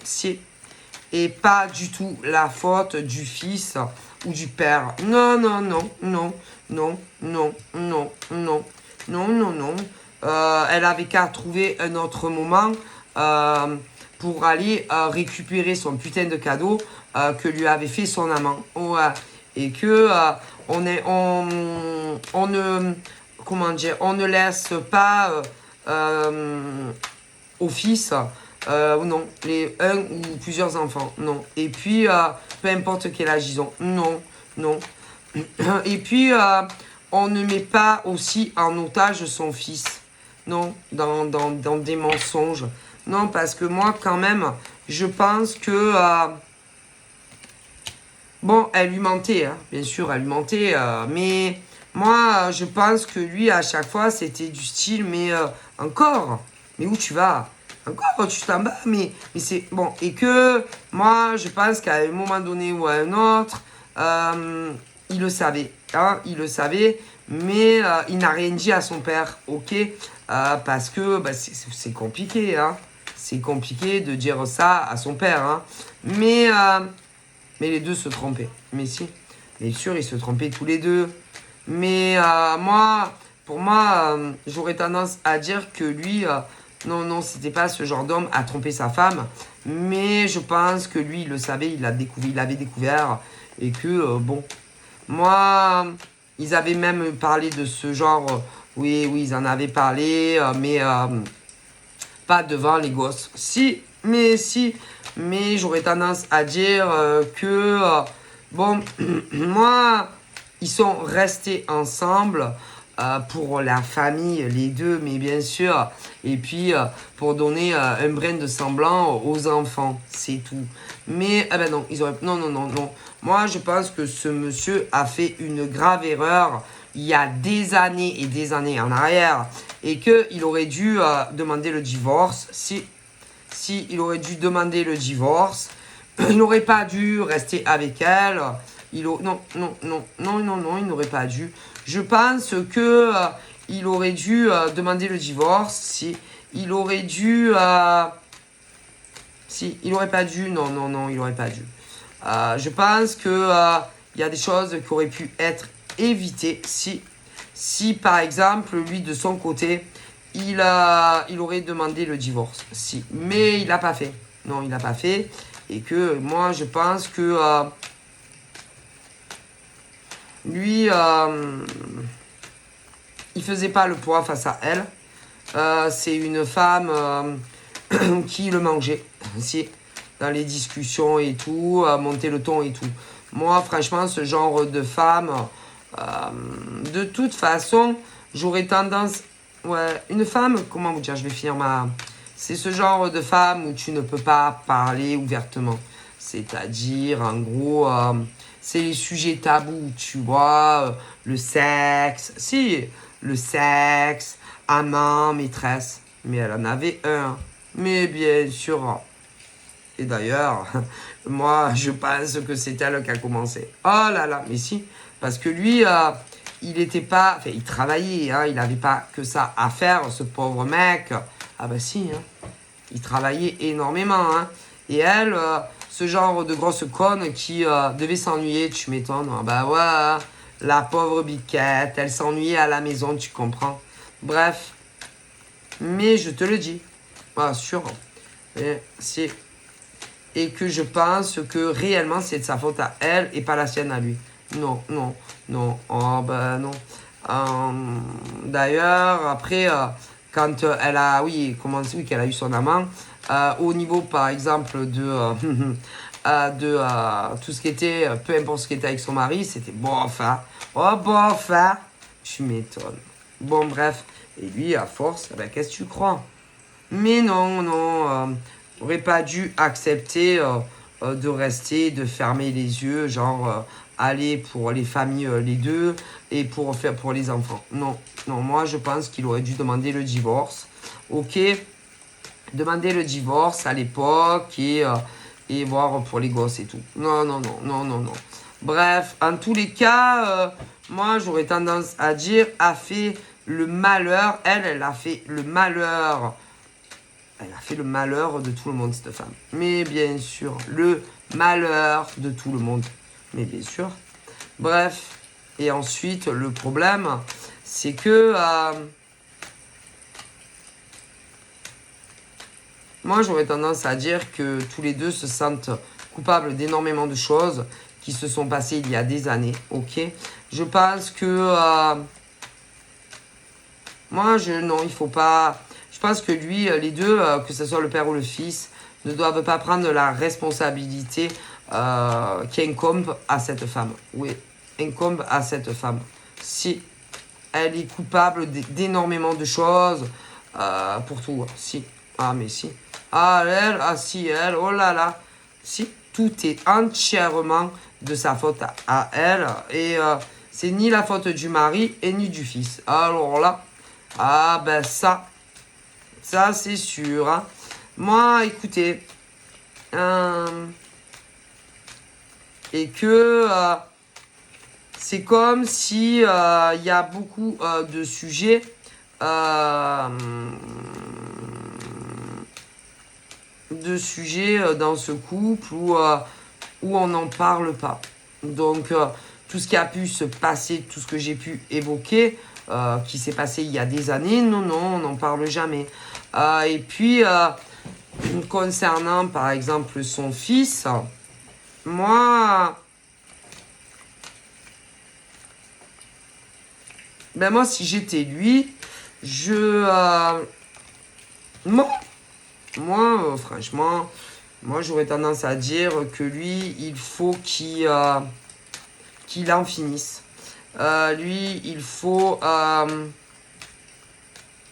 Et pas du tout la faute du fils ou du père. Non, non, non, non, non, non, non, non, non, non, non. Elle avait qu'à trouver un autre moment pour aller récupérer son putain de cadeau que lui avait fait son amant. Ouais. Et que on ne, comment dire, on ne laisse pas au fils non, un ou plusieurs enfants, non. Et puis, peu importe quel âge ils ont, non, non. Et puis, on ne met pas aussi en otage son fils, non, dans des mensonges. Non, parce que moi, quand même, je pense que... bon, elle lui mentait, hein, bien sûr, elle lui mentait, mais moi, je pense que lui, à chaque fois, c'était du style, mais encore, mais où tu vas? Encore, tu t'en bats, mais c'est bon. Et que moi, je pense qu'à un moment donné ou à un autre, il le savait, hein, il le savait, mais il n'a rien dit à son père, ok, parce que bah, c'est compliqué, hein, c'est compliqué de dire ça à son père, hein, mais les deux se trompaient. Mais si, bien sûr, ils se trompaient tous les deux. Mais pour moi, j'aurais tendance à dire que lui, non, non, c'était pas ce genre d'homme à tromper sa femme. Mais je pense que lui, il le savait, il avait découvert. Et que, bon, moi, ils avaient même parlé de ce genre. Oui, oui, ils en avaient parlé, mais pas devant les gosses. Si, mais j'aurais tendance à dire que, bon, moi, ils sont restés ensemble pour la famille, les deux, mais bien sûr, et puis pour donner un brin de semblant aux enfants, c'est tout. Mais, eh ben non, ils auraient... Non, non, non, non. Moi, je pense que ce monsieur a fait une grave erreur il y a des années et des années en arrière, et qu'il aurait dû demander le divorce. Si il aurait dû demander le divorce, il n'aurait pas dû rester avec elle. Non, non, non, non, non, non, il n'aurait pas dû. Je pense que il aurait dû demander le divorce. Si il aurait dû, si il aurait pas dû, non, non, non, il aurait pas dû. Je pense que il y a des choses qui auraient pu être évitées si par exemple lui de son côté il aurait demandé le divorce. Si, mais il l'a pas fait. Non, il l'a pas fait. Et que moi je pense que Lui, il faisait pas le poids face à elle. C'est une femme qui le mangeait, si, dans les discussions et tout, monter le ton et tout. Moi, franchement, ce genre de femme, de toute façon, j'aurais tendance... Ouais, une femme, comment vous dire, je vais finir ma... C'est ce genre de femme où tu ne peux pas parler ouvertement. C'est-à-dire, en gros, c'est les sujets tabous, tu vois, le sexe, si, le sexe, amant, maîtresse. Mais elle en avait un. Mais bien sûr. Et d'ailleurs, moi, je pense que c'est elle qui a commencé. Oh là là, mais si. Parce que lui, il était pas... Enfin, il travaillait, hein, il n'avait pas que ça à faire, ce pauvre mec. Ah bah si, hein. Il travaillait énormément, hein. Et elle, ce genre de grosse conne qui devait s'ennuyer, tu m'étonnes. Ah bah ouais, hein. La pauvre biquette, elle s'ennuyait à la maison, tu comprends. Bref. Mais je te le dis. Ah, sûr. Et, si. Et que je pense que réellement c'est de sa faute à elle et pas la sienne à lui. Non, non, non. Oh ben non. D'ailleurs, après, quand elle a, oui, commencé, oui, qu'elle a eu son amant, au niveau par exemple de tout ce qui était, peu importe ce qui était avec son mari, c'était bof, hein. Oh bof, hein. Tu m'étonnes. Bon, bref. Et lui, à force, eh ben, qu'est-ce que tu crois? Mais non, non, j'aurais pas dû accepter de rester, de fermer les yeux, genre aller pour les familles, les deux, et pour faire pour les enfants. Non, non, moi je pense qu'il aurait dû demander le divorce. Ok, demander le divorce à l'époque et voir pour les gosses et tout. Non, non, non, non, non, non. Bref, en tous les cas, moi j'aurais tendance à dire a fait le malheur. Elle a fait le malheur. Elle a fait le malheur de tout le monde, cette femme. Mais bien sûr, le malheur de tout le monde. Mais bien sûr. Bref. Et ensuite, le problème, c'est que... moi, j'aurais tendance à dire que tous les deux se sentent coupables d'énormément de choses qui se sont passées il y a des années. Ok. Je pense que... moi, non, il faut pas... Je pense que lui, les deux, que ce soit le père ou le fils, ne doivent pas prendre la responsabilité qui incombe à cette femme. Oui, incombe à cette femme. Si elle est coupable d'énormément de choses, pour tout, si. Ah, mais si. Ah, elle, ah, si, elle, oh là là. Si, tout est entièrement de sa faute à elle. Et c'est ni la faute du mari et ni du fils. Alors là, ah ben ça c'est sûr, hein. Moi, écoutez, et que c'est comme si il y a beaucoup de sujets dans ce couple où on n'en parle pas. Donc, tout ce qui a pu se passer, tout ce que j'ai pu évoquer, qui s'est passé il y a des années, non, non, on n'en parle jamais. Et puis, concernant par exemple son fils, moi, moi si j'étais lui, moi, franchement, moi j'aurais tendance à dire que lui, il faut qu'il en finisse. Lui, il faut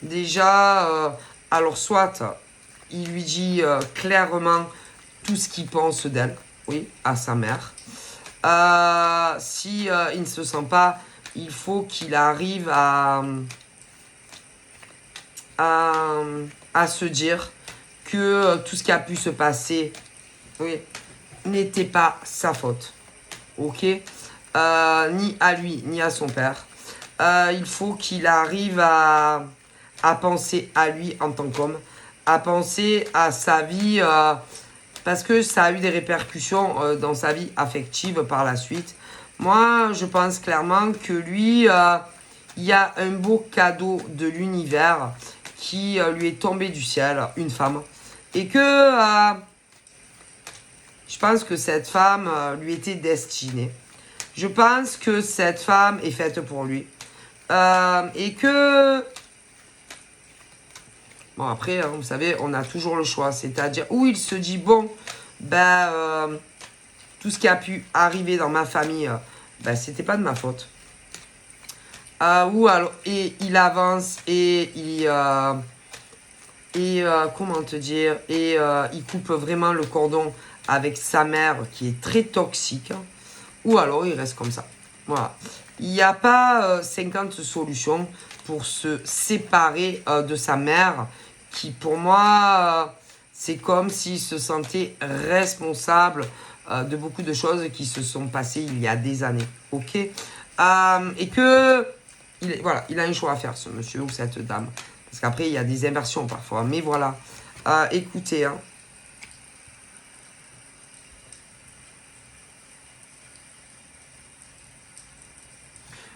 déjà, alors soit il lui dit clairement tout ce qu'il pense d'elle, oui, à sa mère. Si il ne se sent pas, il faut qu'il arrive à se dire que tout ce qui a pu se passer, oui, n'était pas sa faute. Ok, ni à lui, ni à son père. Il faut qu'il arrive à penser à lui en tant qu'homme, à penser à sa vie, parce que ça a eu des répercussions dans sa vie affective par la suite. Moi, je pense clairement que lui, il y a un beau cadeau de l'univers qui lui est tombé du ciel, une femme, et que je pense que cette femme lui était destinée. Je pense que cette femme est faite pour lui. Et que... Bon, après, hein, vous savez, on a toujours le choix. C'est-à-dire où il se dit, bon, ben, tout ce qui a pu arriver dans ma famille, ben, c'était pas de ma faute. Ou alors, et il avance et il... comment te dire, il coupe vraiment le cordon avec sa mère qui est très toxique, hein, ou alors il reste comme ça. Voilà. Il n'y a pas 50 solutions pour se séparer de sa mère qui, pour moi, c'est comme s'il se sentait responsable de beaucoup de choses qui se sont passées il y a des années. Ok. Et que, voilà, il a un choix à faire, ce monsieur ou cette dame. Parce qu'après, il y a des inversions parfois. Mais voilà. Écoutez, hein.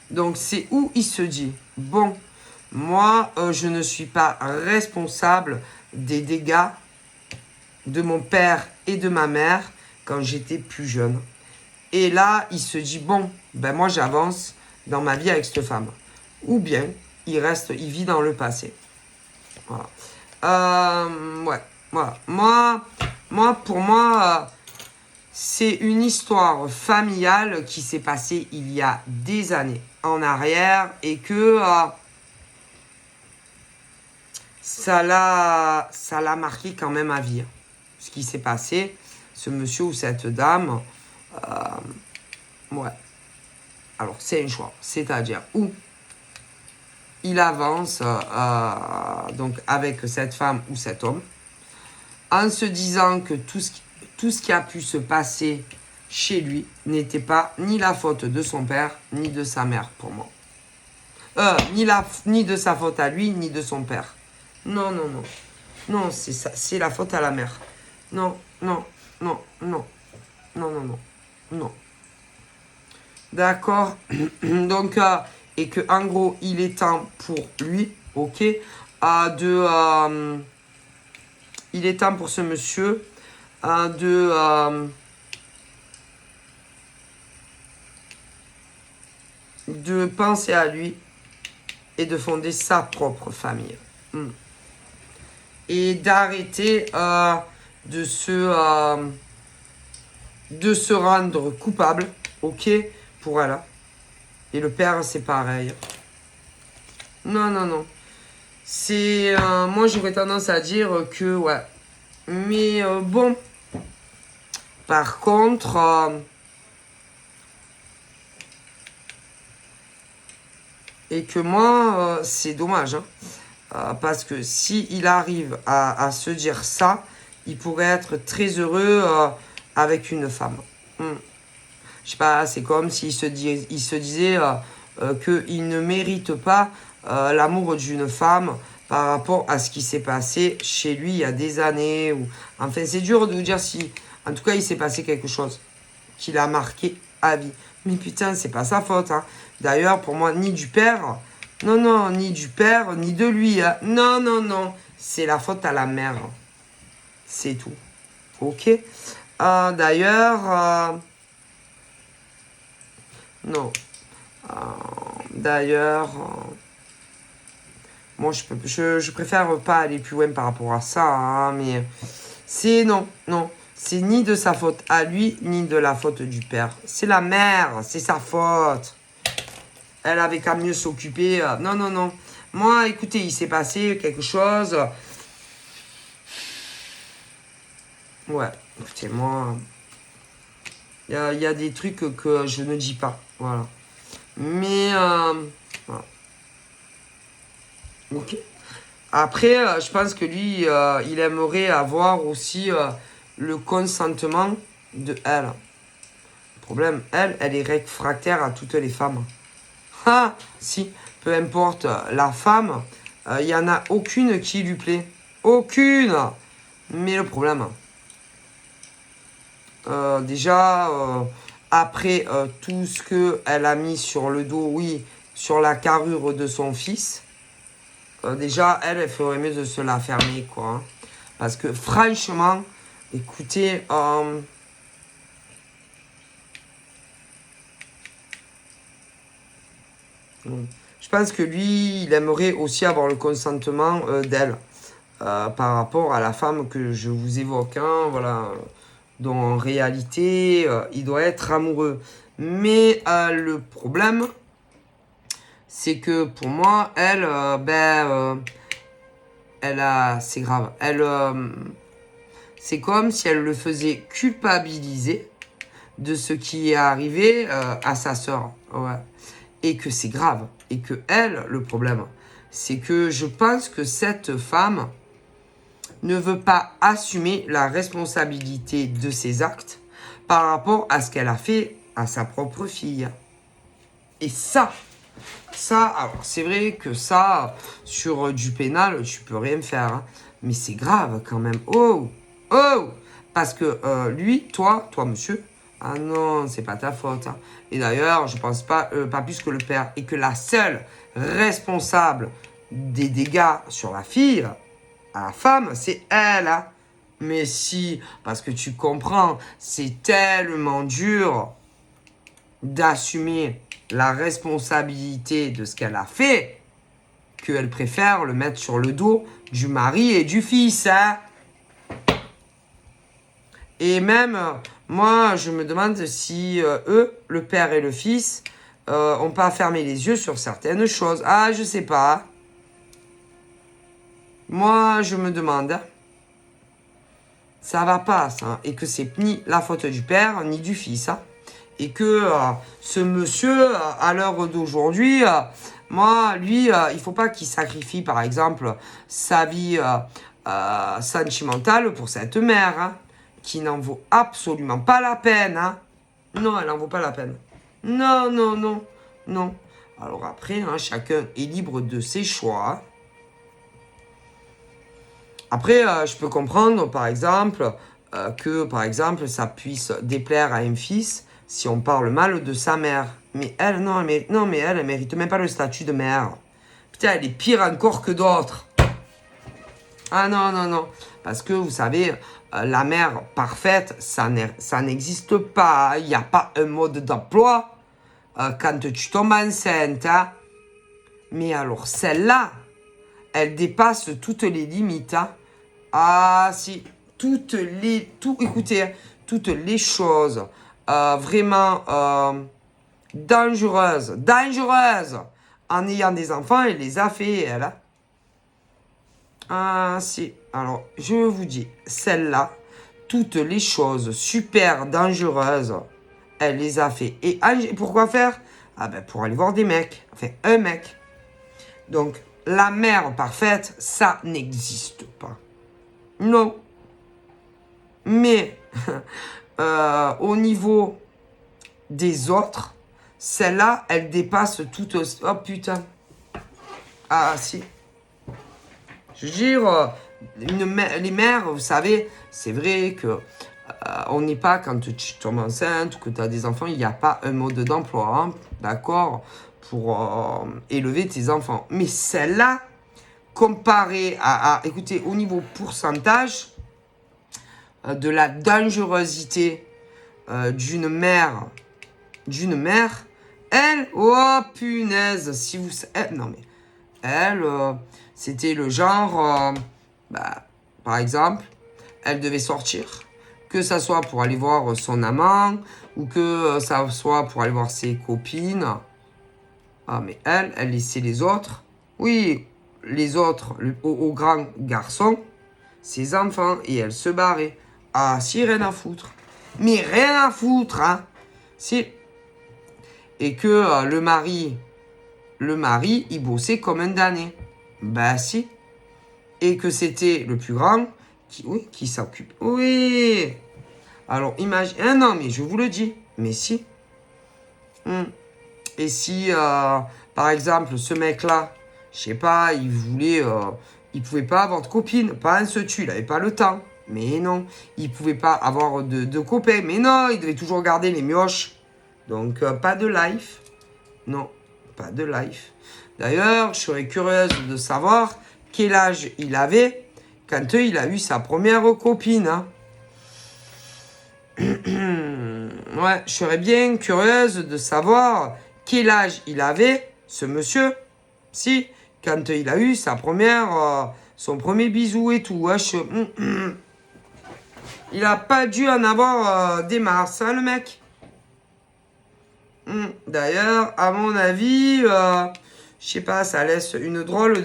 Donc, c'est où il se dit, bon, moi, je ne suis pas responsable des dégâts de mon père et de ma mère quand j'étais plus jeune. Et là, il se dit, bon, ben moi, j'avance dans ma vie avec cette femme. Ou bien, il vit dans le passé. Voilà. Ouais, voilà. Pour moi, c'est une histoire familiale qui s'est passée il y a des années en arrière et que ça l'a marqué quand même à vie. Ce qui s'est passé, ce monsieur ou cette dame, ouais. Alors, c'est un choix. C'est-à-dire où il avance donc avec cette femme ou cet homme en se disant que tout ce qui a pu se passer chez lui n'était pas ni la faute de son père ni de sa mère pour moi. Ni de sa faute à lui ni de son père. Non, non, non. Non, c'est la faute à la mère. Non, non, non, non. Non, non, non. Non. D'accord. Donc, et que en gros, il est temps pour lui, ok, il est temps pour ce monsieur de penser à lui et de fonder sa propre famille. Et d'arrêter de se rendre coupable, ok, pour elle. Et le père, c'est pareil. Non, non, non. C'est... moi, j'aurais tendance à dire que, ouais. Mais bon. Par contre... et que moi, c'est dommage. Hein, parce que s'il arrive à se dire ça, il pourrait être très heureux avec une femme. Je sais pas, c'est comme s'il se disait qu'il ne mérite pas l'amour d'une femme par rapport à ce qui s'est passé chez lui il y a des années. Enfin, c'est dur de vous dire si... En tout cas, il s'est passé quelque chose qui l'a marqué à vie. Mais putain, c'est pas sa faute. Hein. D'ailleurs, pour moi, ni du père... Non, non, ni du père, ni de lui. Hein. Non, non, non. C'est la faute à la mère. C'est tout. Ok. D'ailleurs... non. D'ailleurs... moi, je préfère pas aller plus loin par rapport à ça. Hein, mais c'est... Non, non. C'est ni de sa faute à lui, ni de la faute du père. C'est la mère, c'est sa faute. Elle avait qu'à mieux s'occuper. Non, non, non. Moi, écoutez, il s'est passé quelque chose. Ouais, écoutez, moi... Il y a des trucs que je ne dis pas. Voilà. Mais... voilà. Ok. Après, je pense que lui, il aimerait avoir aussi le consentement de elle. Le problème, elle est réfractaire à toutes les femmes. Ah, si, peu importe la femme, il n'y en a aucune qui lui plaît. Aucune. Mais le problème, déjà, après tout ce qu'elle a mis sur le dos, oui, sur la carrure de son fils, déjà, elle ferait mieux de se la fermer, quoi. Hein. Parce que franchement, écoutez, Je pense que lui, il aimerait aussi avoir le consentement d'elle par rapport à la femme que je vous évoque. Hein, voilà. Donc en réalité, il doit être amoureux. Mais le problème, c'est que pour moi, elle, c'est grave. C'est comme si elle le faisait culpabiliser de ce qui est arrivé à sa sœur. Ouais. Et que c'est grave. Et que elle, le problème, c'est que je pense que cette femme ne veut pas assumer la responsabilité de ses actes par rapport à ce qu'elle a fait à sa propre fille. Et ça, alors c'est vrai que ça, sur du pénal, tu peux rien faire. Hein, mais c'est grave quand même. Oh, parce que lui, toi monsieur, ah non, c'est pas ta faute. Hein. Et d'ailleurs, je pense pas plus que le père. Et que la seule responsable des dégâts sur la fille, à la femme, c'est elle. Hein. Mais si, parce que tu comprends, c'est tellement dur d'assumer la responsabilité de ce qu'elle a fait qu'elle préfère le mettre sur le dos du mari et du fils. Hein. Et même, moi, je me demande si eux, le père et le fils, ont pas fermé les yeux sur certaines choses. Ah, je sais pas. Moi, je me demande. Ça va pas, ça. Et que c'est ni la faute du père, ni du fils. Hein. Et que ce monsieur, à l'heure d'aujourd'hui, moi, lui, il faut pas qu'il sacrifie, par exemple, sa vie sentimentale pour cette mère. Hein. Qui n'en vaut absolument pas la peine. Hein. Non, elle n'en vaut pas la peine. Non. Alors après, hein, chacun est libre de ses choix. Hein. Après, je peux comprendre, par exemple, que, par exemple, ça puisse déplaire à un fils si on parle mal de sa mère. Mais elle, elle mérite même pas le statut de mère. Putain, elle est pire encore que d'autres. Ah non. Parce que, vous savez, la mère parfaite, ça n'existe pas. Il n'y a pas un mode d'emploi quand tu tombes enceinte. Hein. Mais alors, celle-là, elle dépasse toutes les limites. Hein. Ah, si. Écoutez, hein, toutes les choses vraiment dangereuses, en ayant des enfants, elle les a fait, elle. Hein. Ah, si. Alors, je vous dis, celle-là, toutes les choses super dangereuses, elle les a fait. Et pourquoi faire? Ah ben, pour aller voir des mecs. Enfin, un mec. Donc, la mère parfaite, ça n'existe pas. Non. Mais, au niveau des autres, celle-là, elle dépasse tout... Oh, putain. Ah, si. Je veux dire, les mères, vous savez, c'est vrai que on n'est pas, quand tu tombes enceinte ou que tu as des enfants, il n'y a pas un mode d'emploi, hein, d'accord, pour élever tes enfants. Mais celle-là, comparée écoutez, au niveau pourcentage de la dangerosité d'une mère, elle, oh punaise, si vous... non mais, elle... c'était le genre, par exemple, elle devait sortir, que ça soit pour aller voir son amant, ou que ça soit pour aller voir ses copines. Ah, mais elle laissait les autres, oui, les autres, aux grands garçons, ses enfants, et elle se barrait. Ah, si, rien à foutre. Mais rien à foutre, hein. Si. Et que le mari, il bossait comme un damné. Bah si. Et que c'était le plus grand qui s'occupe. Oui. Alors imagine. Ah non, mais je vous le dis. Mais si. Et si, par exemple, ce mec-là, je sais pas, il pouvait pas avoir de copine. Pas un se tue, il avait pas le temps. Mais non. Il pouvait pas avoir de copains. Mais non, il devait toujours garder les mioches. Donc, pas de life. Non, pas de life. D'ailleurs, je serais curieuse de savoir quel âge il avait quand il a eu sa première copine. Hein. Ouais, je serais bien curieuse de savoir quel âge il avait ce monsieur, si, quand il a eu son premier bisou et tout, wesh, il a pas dû en avoir des masses, hein, le mec. D'ailleurs, à mon avis, je sais pas, ça laisse une drôle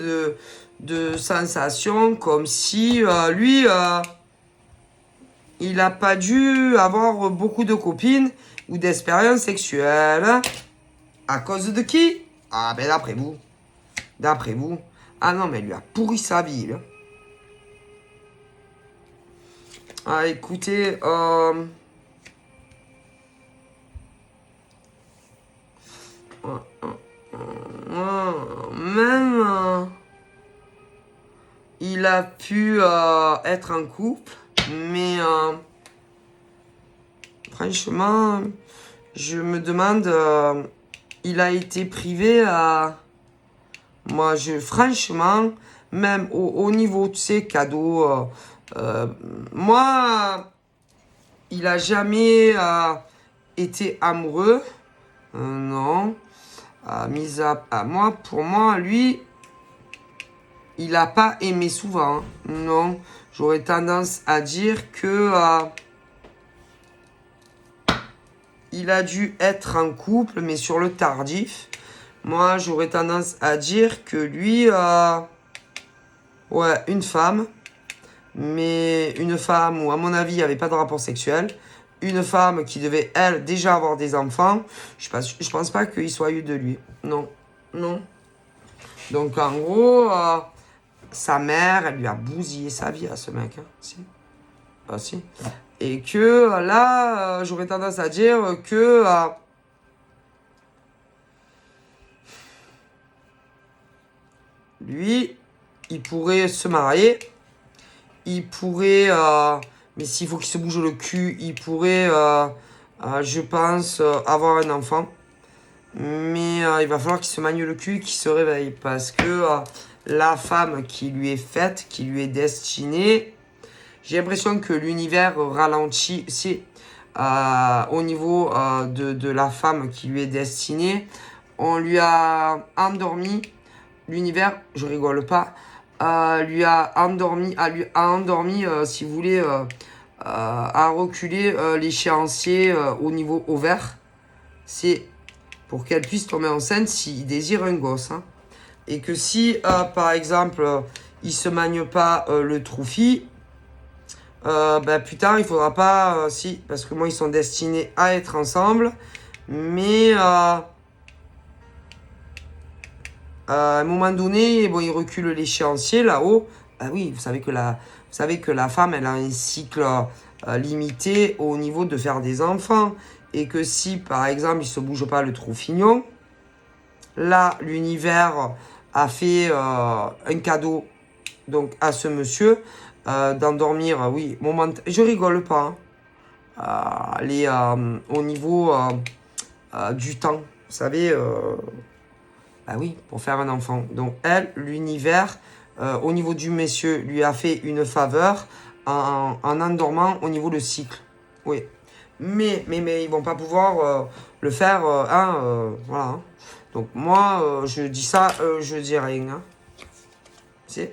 de sensation, comme si lui, il a pas dû avoir beaucoup de copines ou d'expériences sexuelles. Hein. À cause de qui? Ah ben d'après vous. D'après vous. Ah non, mais il lui a pourri sa vie, là. Ah écoutez, même il a pu être en couple, mais franchement, je me demande, il a été privé à... Moi, franchement, même au niveau, tu sais, cadeau, moi, il a jamais été amoureux, non. Moi, pour moi, lui, il a pas aimé souvent, hein. Non. J'aurais tendance à dire que il a dû être en couple, mais sur le tardif. Moi, j'aurais tendance à dire que lui, ouais, une femme, mais une femme où, à mon avis, il n'y avait pas de rapport sexuel. Une femme qui devait, elle, déjà avoir des enfants. Je pense pas qu'il soit eu de lui. Non. Non. Donc, en gros, sa mère, elle lui a bousillé sa vie à ce mec. Hein. Si. Ah, si. Et que là, j'aurais tendance à dire que... lui, il pourrait se marier. Il pourrait... mais s'il faut qu'il se bouge le cul, il pourrait, je pense, avoir un enfant. Mais il va falloir qu'il se magne le cul, qu'il se réveille. Parce que la femme qui lui est faite, qui lui est destinée, j'ai l'impression que l'univers ralentit aussi au niveau de la femme qui lui est destinée. On lui a endormi, l'univers, je rigole pas, lui a endormi, si vous voulez, à reculer l'échéancier au niveau ovaire. C'est pour qu'elle puisse tomber enceinte s'il désire un gosse. Hein. Et que si, par exemple, il se magne pas le troufi, plus tard, il faudra pas... si, parce que moi, ils sont destinés à être ensemble. Mais à un moment donné, bon, il recule l'échéancier là-haut. Ah oui, vous savez que la femme, elle a un cycle limité au niveau de faire des enfants. Et que si, par exemple, il se bouge pas le troufignon, là, l'univers a fait un cadeau donc à ce monsieur d'endormir, oui, je rigole pas, hein, au niveau du temps, vous savez, bah oui, pour faire un enfant. Donc elle, l'univers, au niveau du monsieur, lui a fait une faveur en endormant au niveau du cycle. Oui. Mais ils vont pas pouvoir le faire, voilà. Hein. Donc moi, je dis ça, je dis rien. Hein. C'est...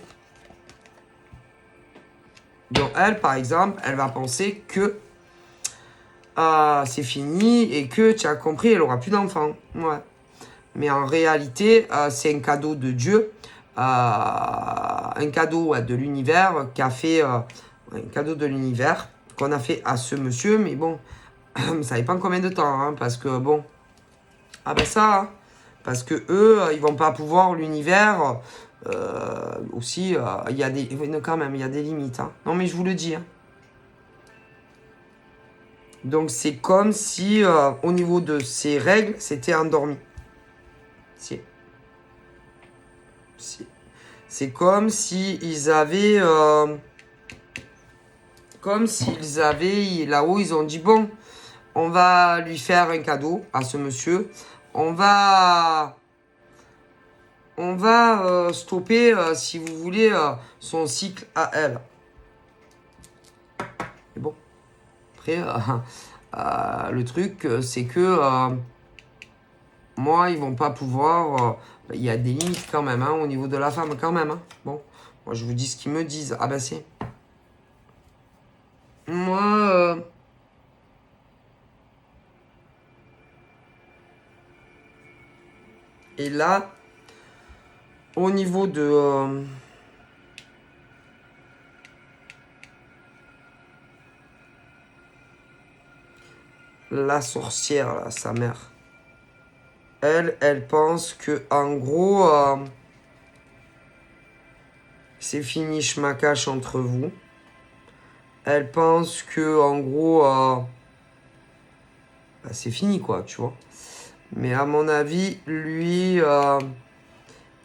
Donc elle, par exemple, elle va penser que c'est fini et que tu as compris, elle aura plus d'enfants. Ouais. Mais en réalité, c'est un cadeau de Dieu, un cadeau de l'univers qu'a fait, un cadeau de l'univers qu'on a fait à ce monsieur. Mais bon, ça dépend combien de temps, hein, parce que bon, ça, parce que eux, ils vont pas pouvoir l'univers. Aussi, il y a des, quand même, il y a des limites. Hein. Non, mais je vous le dis. Hein. Donc c'est comme si, au niveau de ces règles, c'était endormi. C'est comme si ils avaient, là-haut, ils ont dit bon, on va lui faire un cadeau à ce monsieur. On va stopper, si vous voulez, son cycle à elle. Mais bon, après, le truc, c'est que moi, ils vont pas pouvoir... il y a des limites quand même, hein, au niveau de la femme, quand même. Hein. Bon, moi, je vous dis ce qu'ils me disent. Ah ben, c'est... Moi... Et là, au niveau de... la sorcière, là, sa mère. Elle pense que, en gros, c'est fini, schmacache entre vous. Elle pense que, en gros, bah, c'est fini, quoi, tu vois. Mais à mon avis, lui,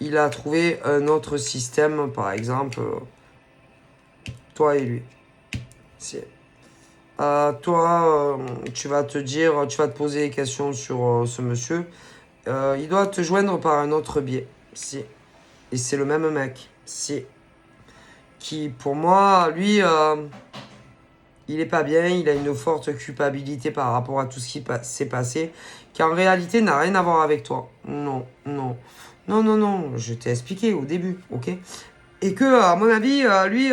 il a trouvé un autre système, par exemple, toi et lui. C'est... toi, tu vas te dire, tu vas te poser des questions sur ce monsieur. Il doit te joindre par un autre biais. Si. Et c'est le même mec. Si. Qui, pour moi, lui, il est pas bien. Il a une forte culpabilité par rapport à tout ce qui s'est passé. Qui en réalité n'a rien à voir avec toi. Non, non. Non, non, non. Je t'ai expliqué au début, ok? Et que, à mon avis, lui,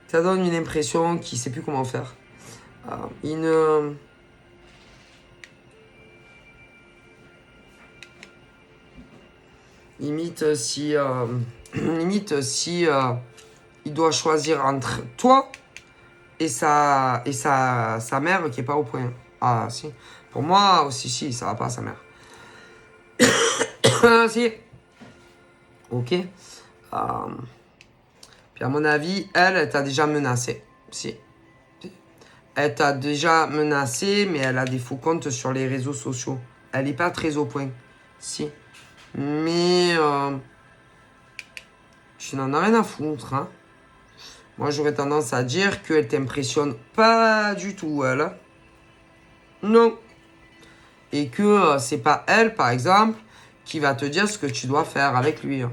ça donne une impression qu'il sait plus comment faire. Il ne... Limite si il doit choisir entre toi et sa mère qui est pas au point. Ah si. Pour moi aussi si ça va pas sa mère. Si. Ok. Puis à mon avis elle t'a déjà menacé. Si. Elle t'a déjà menacé mais elle a des faux comptes sur les réseaux sociaux. Elle est pas très au point. Si. Mais tu n'en as rien à foutre, hein. Moi, j'aurais tendance à dire qu'elle t'impressionne pas du tout, elle. Non. Et que c'est pas elle, par exemple, qui va te dire ce que tu dois faire avec lui. Hein.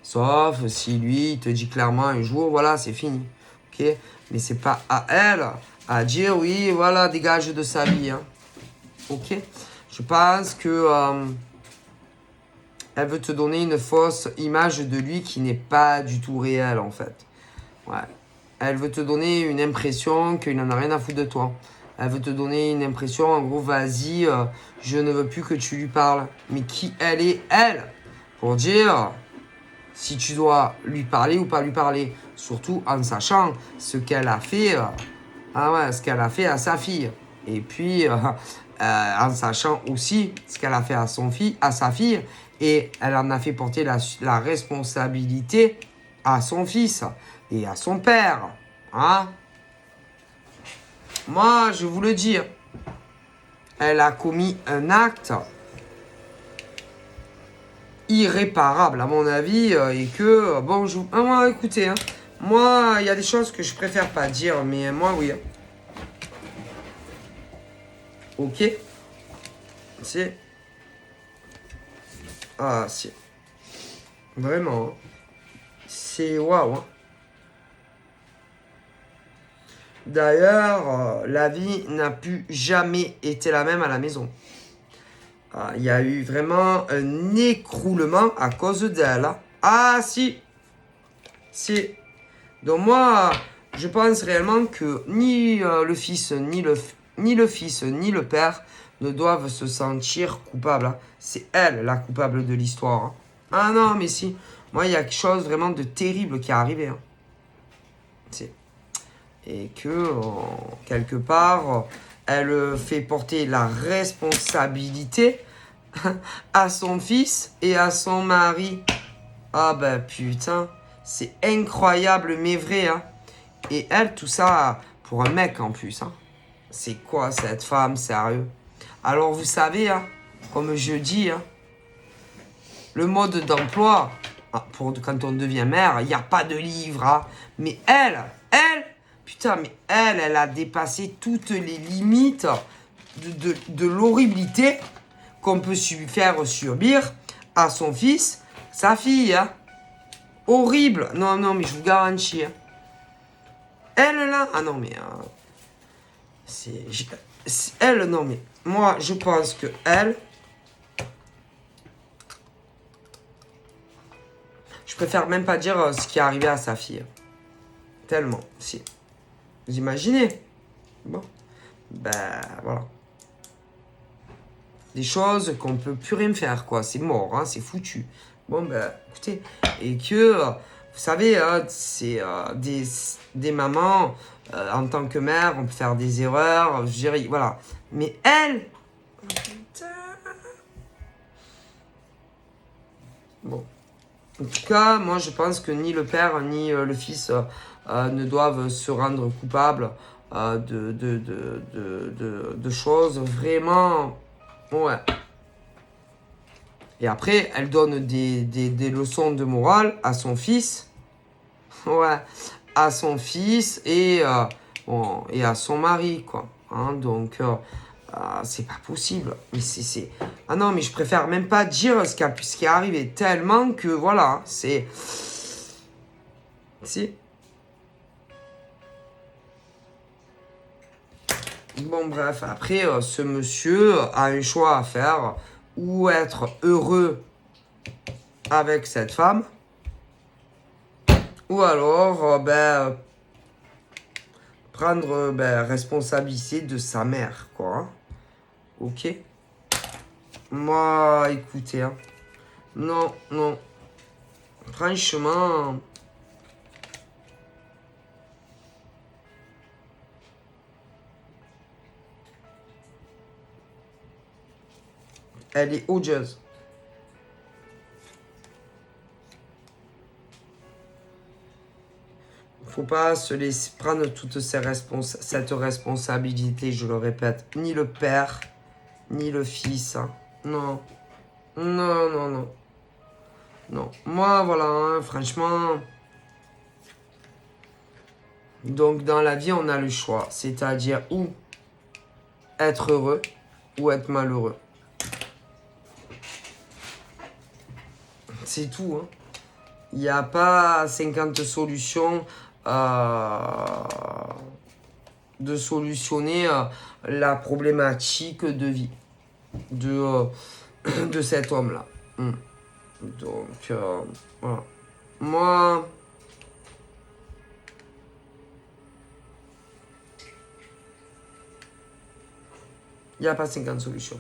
Sauf si lui, il te dit clairement un jour, voilà, c'est fini. Ok. Mais c'est pas à elle à dire, oui, voilà, dégage de sa vie. Hein. Ok. Je pense que... elle veut te donner une fausse image de lui qui n'est pas du tout réelle, en fait. Ouais. Elle veut te donner une impression qu'il n'en a rien à foutre de toi. Elle veut te donner une impression, en gros, vas-y, je ne veux plus que tu lui parles. Mais qui elle est, elle? Pour dire si tu dois lui parler ou pas lui parler. Surtout en sachant ce qu'elle a fait, ce qu'elle a fait à sa fille. Et puis, en sachant aussi ce qu'elle a fait à sa fille. Et elle en a fait porter la responsabilité à son fils et à son père. Hein? Moi, je vous le dis, elle a commis un acte irréparable, à mon avis, et que, bon, moi, écoutez, hein, moi, il y a des choses que je préfère pas dire, mais moi, oui. Hein. Ok? C'est... Ah, c'est... Vraiment, hein. C'est waouh, hein. D'ailleurs, la vie n'a plus jamais été la même à la maison. Il y a eu vraiment un écroulement à cause d'elle. Hein. Ah si, si. Donc moi, je pense réellement que ni le fils, ni le fils, ni le père ne doivent se sentir coupables. Hein. C'est elle la coupable de l'histoire. Hein. Ah non, mais si. Moi, il y a quelque chose vraiment de terrible qui est arrivé. Hein. C'est... Et que, quelque part, elle fait porter la responsabilité à son fils et à son mari. Ah ben putain, c'est incroyable mais vrai. Hein. Et elle, tout ça pour un mec en plus. Hein. C'est quoi cette femme, sérieux? Alors vous savez, hein, comme je dis, hein, le mode d'emploi, pour quand on devient mère, il n'y a pas de livre. Hein. Mais elle, putain, mais elle a dépassé toutes les limites de l'horribilité qu'on peut faire subir à son fils, sa fille. Hein. Horrible. Non, non, mais je vous garantis. Hein. Elle, là, ah non, mais... Elle, non, mais moi, je pense que elle... Je préfère même pas dire ce qui est arrivé à sa fille. Tellement, si. Vous imaginez? Bon. Ben, voilà. Des choses qu'on peut plus rien faire, quoi. C'est mort, hein, c'est foutu. Bon, ben, écoutez. Et que, vous savez, c'est des mamans, en tant que mère, on peut faire des erreurs, je dirais, voilà. Mais elle... Bon. En tout cas, moi, je pense que ni le père ni le fils ne doivent se rendre coupables de choses vraiment... Ouais. Et après, elle donne des leçons de morale à son fils. Ouais. À son fils et à son mari, quoi. Hein, donc, c'est pas possible. Mais c'est... Ah non, mais je préfère même pas dire ce qui est arrivé. Tellement que, voilà, c'est... Si. Bon, bref, après, ce monsieur a un choix à faire. Ou être heureux avec cette femme. Ou alors, prendre responsabilité de sa mère, quoi. Hein. Ok. Moi, écoutez, hein. Non, non. Franchement... Elle est odieuse. Faut pas se laisser prendre toute cette responsabilité, je le répète. Ni le père, ni le fils. Hein. Non. Non, non, non. Non. Moi, voilà, hein, franchement... Donc, dans la vie, on a le choix. C'est-à-dire, ou être heureux, ou être malheureux. C'est tout, hein. Il n'y a pas 50 solutions de solutionner la problématique de vie de cet homme-là. Donc, voilà. Moi, il n'y a pas 50 solutions.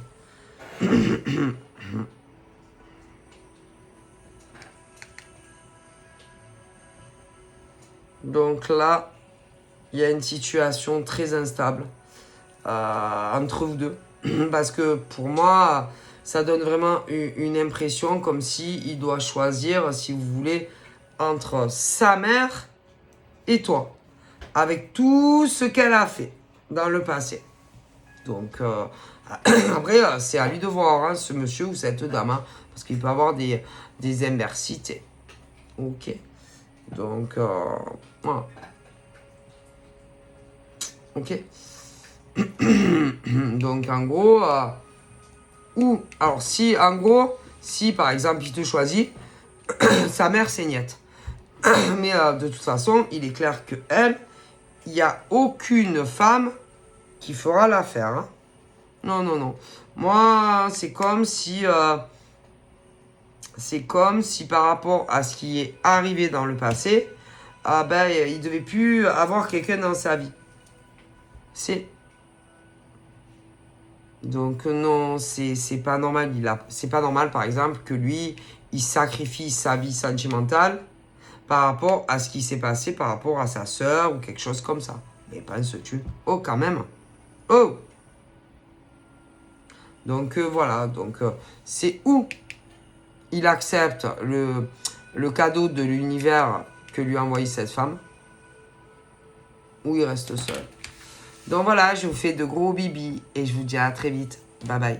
Donc là, il y a une situation très instable entre vous deux. Parce que pour moi, ça donne vraiment une impression comme si il doit choisir, si vous voulez, entre sa mère et toi. Avec tout ce qu'elle a fait dans le passé. Donc, après, c'est à lui de voir, hein, ce monsieur ou cette dame. Hein, parce qu'il peut avoir des inversités. Ok. Donc, voilà. Ok. Donc, en gros, ou, alors, si, en gros, si par exemple, il te choisit, sa mère, c'est niette. Mais de toute façon, il est clair que elle, il n'y a aucune femme qui fera l'affaire. Hein. Non, non, non. Moi, c'est comme si par rapport à ce qui est arrivé dans le passé, il ne devait plus avoir quelqu'un dans sa vie. C'est... Donc non, c'est pas normal. C'est pas normal, par exemple, que lui, il sacrifie sa vie sentimentale par rapport à ce qui s'est passé par rapport à sa sœur ou quelque chose comme ça. Mais penses-tu? Oh, quand même. Oh! Donc voilà, donc c'est où il accepte le cadeau de l'univers que lui a envoyé cette femme, ou il reste seul. Donc voilà, je vous fais de gros bibis et je vous dis à très vite. Bye bye.